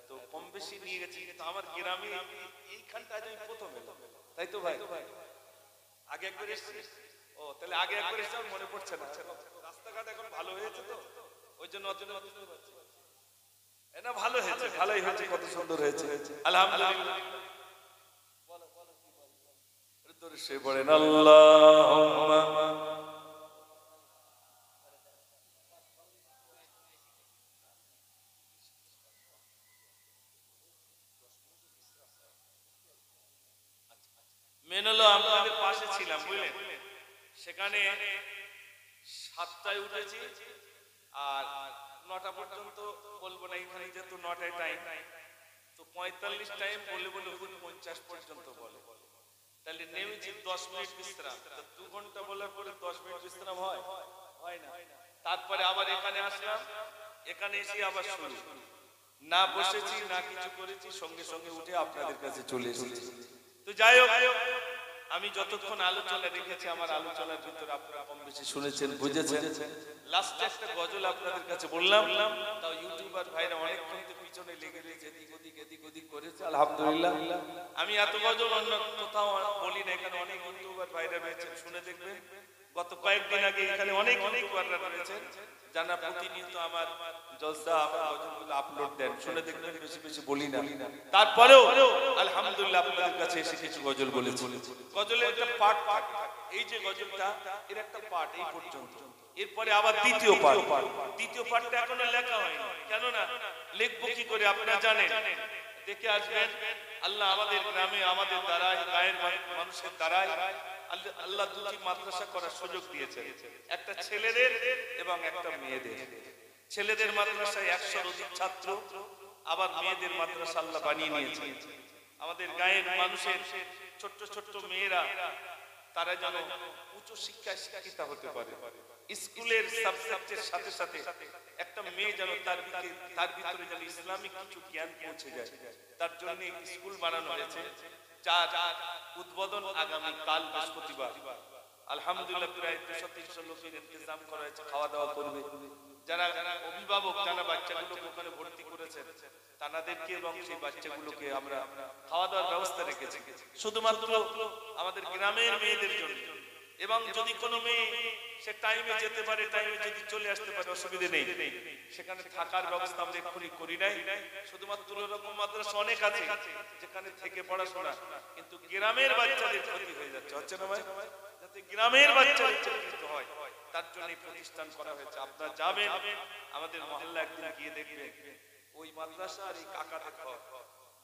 তো কম বেশি নিয়ে গেছি, কিন্তু আমার গ্রামে এইখানটা আজ আমি প্রথম এলাম, তাই তো ভাই? আগে একবার এসেছি। ও তাহলে আগে একবার এসে মনে পড়ছে না। রাস্তাঘাট এখন ভালো হয়েছে তো, ওই জন্য এটা ভালো হয়েছে, ভালোই হয়েছে, কত সুন্দর হয়েছে আলহামদুলিল্লাহ। সে বলেন আল্লাহুম্মা মেনলো। আমাদের পাশে ছিলাম, বুঝলেন? সেখানে 7টায় উঠেছি আর 9টা পর্যন্ত বলবো না, এখানে যেহেতু 9টায় টাইম, তো 45 টাইম বলে 50 পর্যন্ত বলে। তাহলে নেমেছি 10 মিনিট বিশ্রাম, 2 ঘন্টা বলার পরে 10 মিনিট বিশ্রাম হয় না? তারপরে আবার এখানে আসলাম, এখানে এসে আবার শুরু, না বসেছি না কিছু করেছি, সঙ্গে সঙ্গে উঠে আপনাদের কাছে চলে এসেছি। তো যাই হোক, আমি যতক্ষণ আলোচনা রেখেছি, আমার আলোচনার ভিতরে আপনারা কম বেশি শুনেছেন, বুঝেছেন। লাস্টে একটা গজল আপনাদের কাছে বললাম, তাও ইউটিউবার ভাইরা অনেকক্ষণ পিছনে লেগে রয়েছে, এদিক ওদিক করেছে, আলহামদুলিল্লাহ। আমি এত গজল অন্য কোথাও বলি না, এখানে অনেক ইউটিউবার ভাইরা রয়েছেন, শুনে দেখবেন। গত কয়েকদিন আগে এখানে অনেক ইউটিউবাররা রয়েছেন যারা প্রতিনিয়ত আমার জলসা, আমার গজলগুলো আপলোড দেন, শুনে দেখবেন। বেশি বলি না, তারপরেও আলহামদুলিল্লাহ আপনাদের কাছে এসে কিছু গজল বলেছি। গজলের একটা পার্ট, এই যে গজলটা, এর একটা পার্ট এই পর্যন্ত। এরপরে আবার দ্বিতীয় পার্টটা এখনো লেখা হয়নি। কেন না? লিখবো কি করে আপনারা জানেন? দেখে আসবেন। আল্লাহ আমাদের গ্রামে, আমাদের দ্বারাই, গায়ের মানুষের দ্বারাই আল্লাহ 2টি মাদ্রাসা করার সুযোগ দিয়েছে, একটা ছেলেদের এবং একটা মেয়েদের। ছেলেদের মাদ্রাসায় 100-র অধিক ছাত্র, আবার মেয়েদের মাদ্রাসা আল্লাহ বানিয়ে নিয়েছে। আমাদের গায়ের মানুষের ছোট্ট মেয়েরা, তারা যেন উচ্চ শিক্ষায় শিক্ষিত হতে পারে। স্কুলের সাবজেক্টের সাথে সাথে একটা মেয়ে যেন তার ভিতরে যেন ইসলামিক কিছু জ্ঞান পৌঁছে যায়, তার জন্য স্কুল বানানো হয়েছে, যার উদ্বোধন আগামী কাল বৃহস্পতিবার। আলহামদুলিল্লাহ প্রায় 200-300 লোকের ইন্তজাম করা হয়েছে, খাওয়া দাওয়া করবে। যারা অভিভাবক, যারা বাচ্চাগুলোকে ওখানে ভর্তি করেছেন, তাদেরকে এবং সেই বাচ্চাগুলোকে আমরা খাওয়া দাওয়ার ব্যবস্থা রেখেছি, শুধুমাত্র আমাদের গ্রামের মেয়েদের জন্য। এবং যদি কোনো মেয়ে সে টাইমে যেতে পারে, টাইমে যদি চলে আসতে পারে, অসুবিধা নেই। সেখানে থাকার ব্যবস্থা আমরা এক্ষুনি করি নাই। শুধুমাত্র এরকম মাদ্রাসা অনেক আছে যেখানে থেকে পড়াশোনা, কিন্তু গ্রামের বাচ্চাদের ক্ষতি হয়ে যাচ্ছে, হচ্ছে না ভাই? যাতে গ্রামের বাচ্চাদের উপকৃত হয়, তার জন্য প্রতিষ্ঠান করা হয়েছে। আপনারা যাবেন, আমাদের মহল্লা একদিন গিয়ে দেখবেন, ওই মাদ্রাসা আর এই কাকাদের ঘর,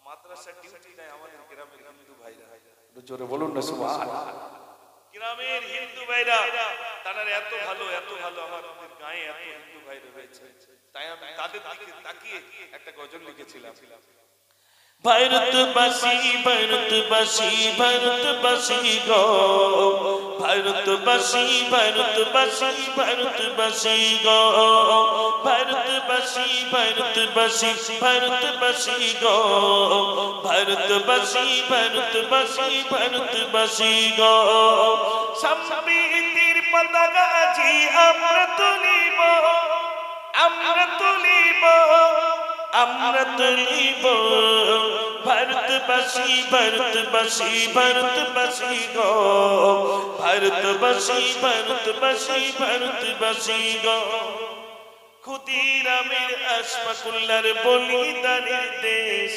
মাদ্রাসা ডিউটি নেয় আমাদের গ্রামের হিন্দু ভাইরা। জোরে বলুন না সুবহানাল্লাহ। গ্রামের হিন্দু ভাইরা তারা এত ভালো, আমাদের গায়ে এত হিন্দু ভাইরা রয়েছে, তাই আমি তাদের দিকে তাকিয়ে একটা গজল লিখেছিলাম। ভারতবাসী গো, ভারতবাসী গো, ভারতবাসী গো, ভারতবাসী গো, সম্প্রীতির পতাকা জি আমরা তুলিব, আমরা তুলিব আমরা তুলিব ভারতবাসী ভারতবাসী ভারতবাসী গো ভারতবাসী ভারতবাসী ভারতবাসী গো ক্ষুদিরামের আশফাকুল্লাহর বলিদানের দেশ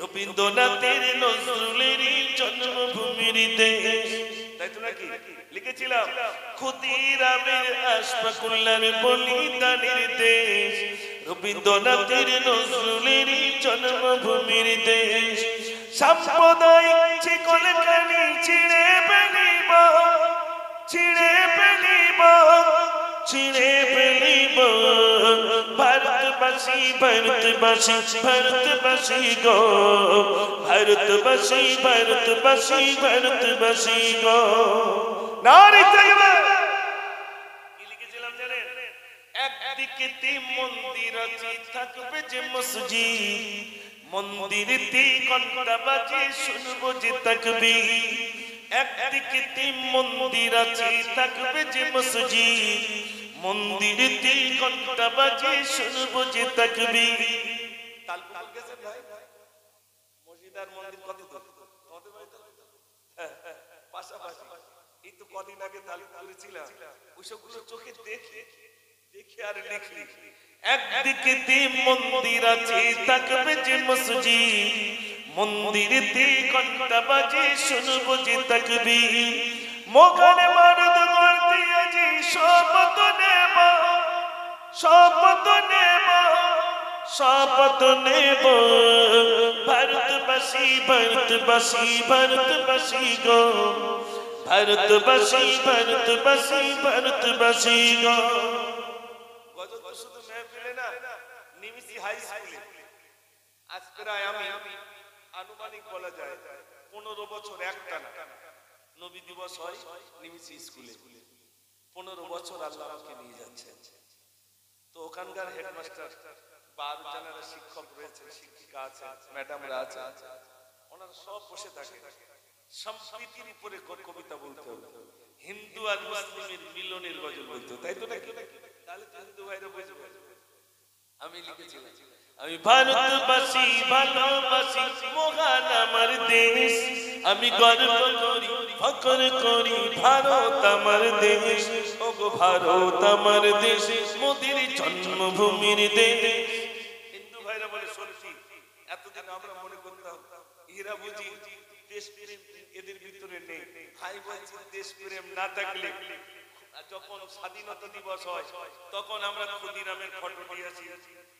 রবীন্দ্রনাথের নজরুলের জন্মভূমির দেশ তাই তো নাকি লিখেছিলাম ক্ষুদিরামের আশফাকুল্লাহর বলিদানের দেশ রবীন্দ্রনাথের নজরুলের জন্মভূমির দেশ সাম্প্রদায়িক শিকলখানি ছিঁড়ে ফেলিব ছিঁড়ে ফেলিব ছিঁড়ে ফেলিব ভারতবাসী ভারতবাসী ভারতবাসী গো ভারতবাসী ভারতবাসী ভারতবাসী গো নারী তাকবীর কি লিখেছিলাম জানেন একদিকে তিন মন্দির আছে থাকবে যে মসজিদ মন্দিরেতে ঘন্টা বাজে শুনবো যে তাকবীর একদিকে তিন মন্দির আছে থাকবে যে মসজিদ মন্দিরেতে ঘন্টা বাজে শুনবো যে তাকবীর তালপুর গেছেন ভাই মসজিদ আর মন্দির কত দূর তোমাদের বাড়িতে পাশাপাশি এই তো কদিন আগে তালপুরে ছিলাম ওইসবগুলো চোখে দেখে দেখে আর লিখলি একদিকে তিন মন্দির আছে থাকবে যে মসজিদ মন্দিরেতে ঘন্টা বাজে শুনবো যে তাকবীর মোখানে মারদ করতে আজি শপথ নেব শপথ নেব শপথ নেব ভারতবাসী ভারতবাসী ভারতবাসী গো ভারতবাসী ভারতবাসী ভারতবাসী গো গজল তো শুধু মেহফিলে না নিমিষি হাই স্কুলে আজ প্রায় আমি আনুমানিক বলা যায় 15 বছর একটানা নবী দিবস হয় নিমিষি স্কুলে 15 বছর আল্লাহ আমাকে নিয়ে যাচ্ছে তো ওখানকার হেডমাস্টার 12 জনের শিক্ষক রয়েছে শিক্ষিকা আছে ম্যাডামরা আছে ওনারা সব বসে থাকে সম্প্রীতির উপরে কবিতা বলতে হবে হিন্দু আর মুসলিমের মিলনের গজল বলতে তাই তো নাকি তাহলে হিন্দু ভাইরা বুঝবে আমি লিখেছিলাম আমি ভারতবাসী ভালোবাসি মহান আমার দেশ আমি গর্ব করি ফখর করি ভারত আমার দেশ ওগো ভারত আমার দেশ মোদের জন্মভূমির দেশ হিন্দু ভাইরা বলে সত্যি এতদিন আমরা মনে করতাম এরা বুঝি দেশপ্রেম এদের ভিতরে নেই ভাই বলছি দেশপ্রেম না থাকলে যখন স্বাধীনতা দিবস হয় তখন আমরা ক্ষুদিরামের ফটো নিয়ে আসি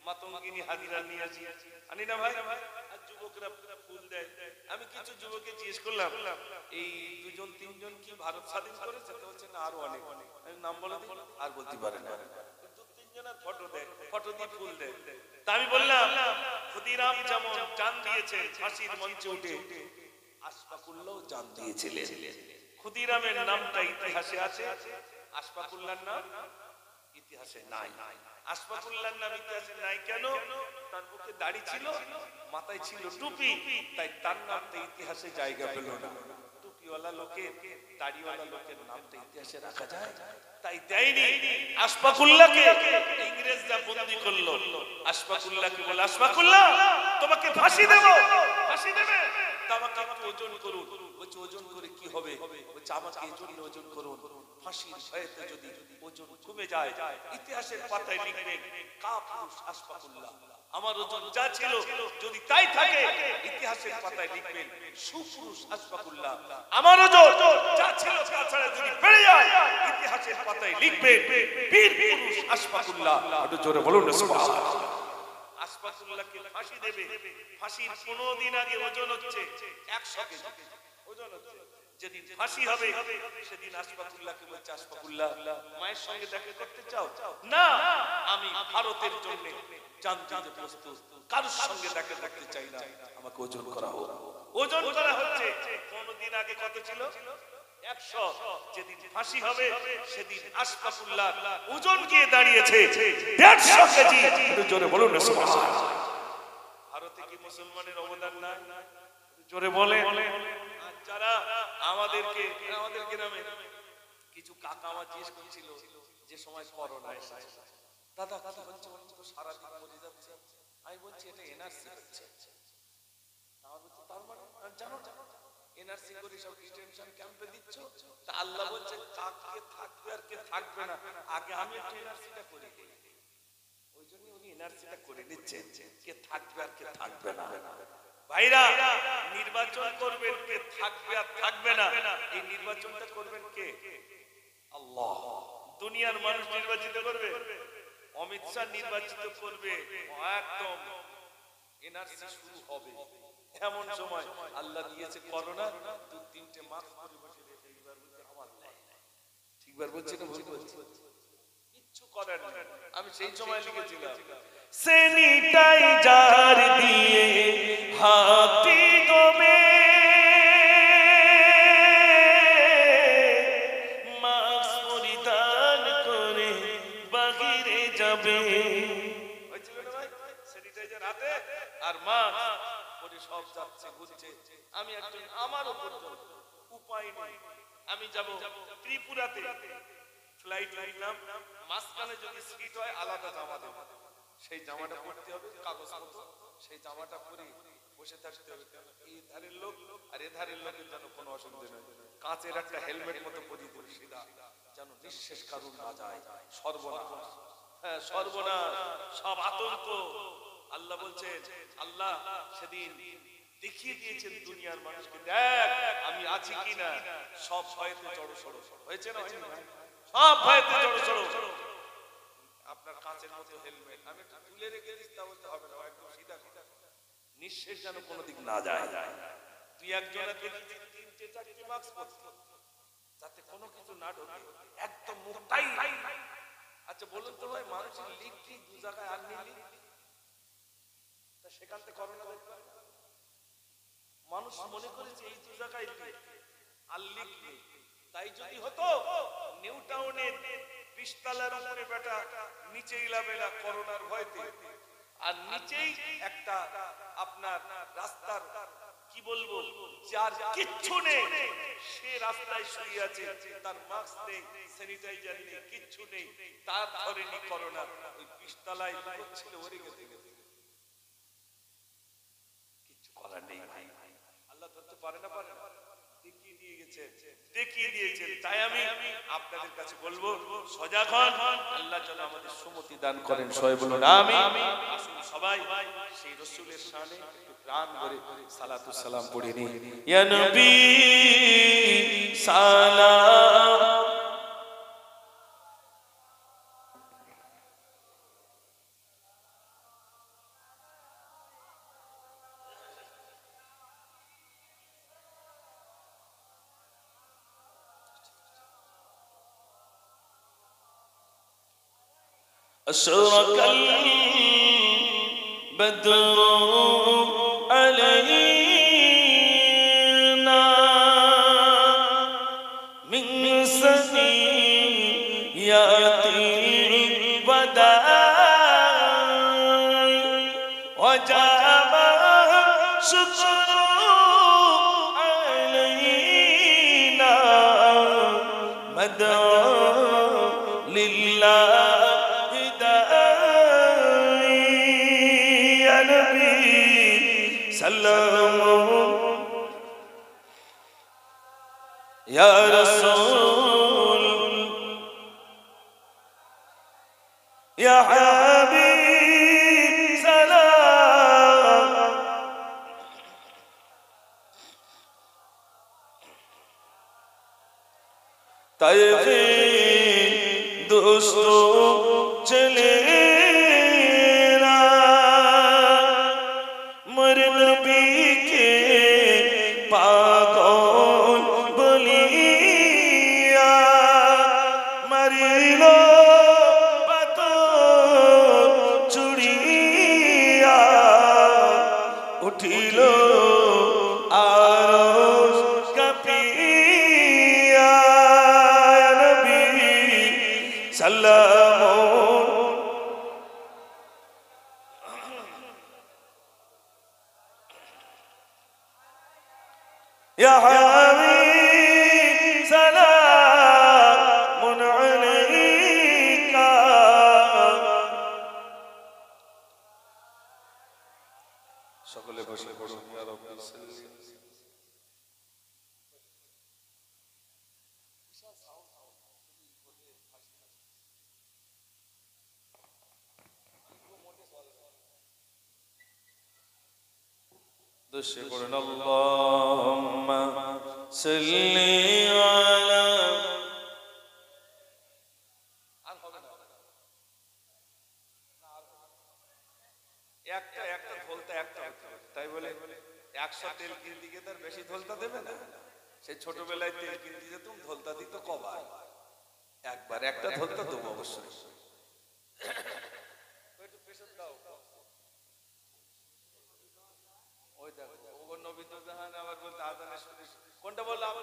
মাতঙ্গিনী হাজিরা নিয়ে আসি আনি না ভাই আর যুবকরা ফুল দেয় আমি কিছু যুবককে জিজ্ঞেস করলাম এই দুজন তিনজন কি ভারত স্বাধীন করেছে তো বলছে না আরো অনেক আমি নাম বলে আর বলতে পারে না দু তিনজনের ফটো দেয় ফটো দিয়ে ফুল দেয় তা আমি বললাম ক্ষুদিরাম যেমন জান দিয়েছে ফাঁসির মঞ্চে উঠে আশফাকুল্লাহ জান দিয়েছিলেন ক্ষুদিরামের নামটা ইতিহাসে আছে আশফাকুল্লাহর নাম ইতিহাসে নাই আশফাকুল্লাহর নাম ইতিহাসে নাই কেন তার মুখে দাড়ি ছিল মাথায় ছিল টুপি তাই তার নামটা ইতিহাসে জায়গা পেল না টুপিওয়ালা লোকের দাড়িওয়ালা লোকের নামটা ইতিহাসে রাখা যায় তাই দেয়নি আশফাকুল্লাহকে ইংরেজরা বন্দী করলো আশফাকুল্লাহকে বলে আশফাকুল্লাহ তোমাকে ফাঁসি দেব ফাঁসি দেবে আমাকে একটু ওজন করুন বলছে ওজন করে কি হবে বলছে আমাকে এই জন্য ওজন করুন ফাঁসির ভয়েতে যদি ওজন কমে যায় ইতিহাসের পাতায় লিখবেন কাপুরুষ আশফাকুল্লাহ আমার ওজন যা ছিল যদি তাই থাকে ইতিহাসের পাতায় লিখবেন সুপুরুষ আশফাকুল্লাহ আমার ওজন যা ছিল তাছাড়া যদি বেড়ে যায় ইতিহাসের পাতায় লিখবেন বীর পুরুষ আশফাকুল্লাহ একটু জোরে বলুন না সুবহানাল্লাহ আশফাকুল্লাহকে ফাঁসি দেবে ফাঁসির 15 দিন আগে ওজন হচ্ছে 100 কেজি ওজন হচ্ছে যেদিন ফাঁসি হবে সেদিন আশফাকুল্লাহকে বলছে আশফাকুল্লাহ মায়ের সঙ্গে দেখা করতে চাও না আমি ভারতের জন্য জান দিতে প্রস্তুত কারোর সঙ্গে দেখা করতে চাই না আমাকে ওজন করা হোক ওজন করা হচ্ছে 15 দিন আগে কত ছিল 100 যেদিন ফাঁসি হবে সেদিন আশফাকুল্লাহ ওজন গিয়ে দাঁড়িয়েছে 150 কেজি একটু জোরে বলুন না সুবহানাল্লাহ ভারতে কি মুসলমানের অবদান নাই জোরে বলে যারা আমাদের গ্রামে কিছু কাকা আমার জিজ্ঞেস করছিল যে সময় করোনা এসেছে দাদা কি হচ্ছে বলছে তো সারাদিন মরে যাচ্ছে। আমি বলছি এটা এনআরসি হচ্ছে। আমার বলছে তার মানে জানো এনআরসি করে সব ডিটেনশন ক্যাম্পে দিচ্ছ, তা আল্লাহ বলছে কাকে থাকবে আর কে থাকবে না, আগে আমি একটু এনআরসিটা করে দিই। ওই জন্য উনি এনআরসিটা করে নিচ্ছেন কে থাকবে আর কে থাকবে না। ভাইরা নির্বাচন করবেন কে থাকবে আর থাকবে না, এই নির্বাচনটা করবেন কে? আল্লাহ। দুনিয়ার মানুষ নির্বাচিত করবে, অমিত শাহ নির্বাচিত করবে, একদম এনআরসি শুরু হবে এমন সময় আল্লাহ দিয়েছে করোনা, 2-3টে মাস্ক পরে বসে রয়েছে। এইবার বলছে আমার নাই, ঠিকবার বলছে না ভুল বলছে, কিচ্ছু করার নেই। আমি সেই সময় লিখেছিলাম স্যানিটাইজার দিয়ে হাতি দমে মাস্ক পরিধান করে বাহিরে যাবে। হয়েছিল না ভাই? স্যানিটাইজার হাতে আর মাস্ক পরে সব যাচ্ছে ঘুরছে। আমি একজন আমার উপর উপায় নেই, আমি যাব ত্রিপুরাতে, ফ্লাইট লাগলাম, মাঝখানে যদি সিট হয় আলাদা জামা দেবো, সেই জামাটা পরতে হবে, কাগজ মতো সেই জামাটা পরে বসে থাকতে হবে। এই ধারের লোক আর এ ধারের লোকের যেন কোনো অসুবিধা নেই, কাঁচের একটা হেলমেট মতো পরিয়ে দেবে সিধা, যেন নিঃশেষ কারণ না যায়। সর্বনাশ, হ্যাঁ সর্বনাশ, সব আতঙ্ক। আল্লাহ বলছেন, আল্লাহ সেদিন দেখিয়ে দিয়েছেন দুনিয়ার মানুষকে, দেখ আমি আছি কিনা। সব ভয়েতে জড়ো সড়ো হয়েছে না, সব ভয়েতে জড়ো সড়ো। আপনার কাঁচের মতো হেলমেট আমি তুলে রেখে দিস, তা বলতে হবে না, একদম সিধা সিধা, নিঃশেষ যেন কোনোদিক না যায়। তুই একজনের দেখেছি 3-4টে মাস্ক পরতে, যাতে কোনো কিছু না ঢোকে, একদম মুখটাই। আচ্ছা বলুন তো ভাই, মানুষের লিক কি দু জায়গায় আর নিলি, সেখান থেকে করোনা দেখবে মানুষ মনে করেছে এই দু জায়গায় আর লিক নেই। তাই যদি হতো নিউ টাউনের 20 তলার উপরে বেটা নিচে ইলাবেলা করোনার ভয়তে, আর নিচেই একটা আপনার রাস্তার কি বলবো যার কিচ্ছু নেই, সে রাস্তায় শুয়ে আছে, তার মাস্ক নেই, স্যানিটাইজার নেই, কিচ্ছু নেই, তার ধরেনি করোনা। ওই 20 তলায় ছিল ওরে গেছে, কিচ্ছু করার নেই ভাই। আল্লাহ ধরতে পারে না, পারে না, দেখিয়ে দিয়েছেন। তাই আমি আপনাদের কাছে বলবো সজাগ হন, আল্লাহ যেন আমাদের সুমতি দান করেন। সবাই বলুন আমিন। আসুন সবাই সেই রাসূলের শানে একটু প্রাণ ভরে সালাতু সালাম পড়ে নিই। ইয়া নবী সালাম, أشرق البدر علينا من ثنيات الوداع وجب الشكر علينا مدعو لله سلام يا رسول يا حبيب سلام طيفي دوستو چلے يا حبيب سلام عليك দোষে পড়েন আল্লাহুম্মা সাল্লি আলা একটা একটা ধলতা একটা তাই বলে 100 তেল কিনতে গিয়ে তার বেশি ধলতা দেবে না। সেই ছোটবেলায় তেল কিনতে যেতাম, ধলতা দিত কবার, একবার একটা ধলতা দেবো অবশ্যই। একটু প্রেসার দাও। ওই দেখো ওগো নবী তো জাহান আবার বলতে আজানে শুনে কোনটা বললাম?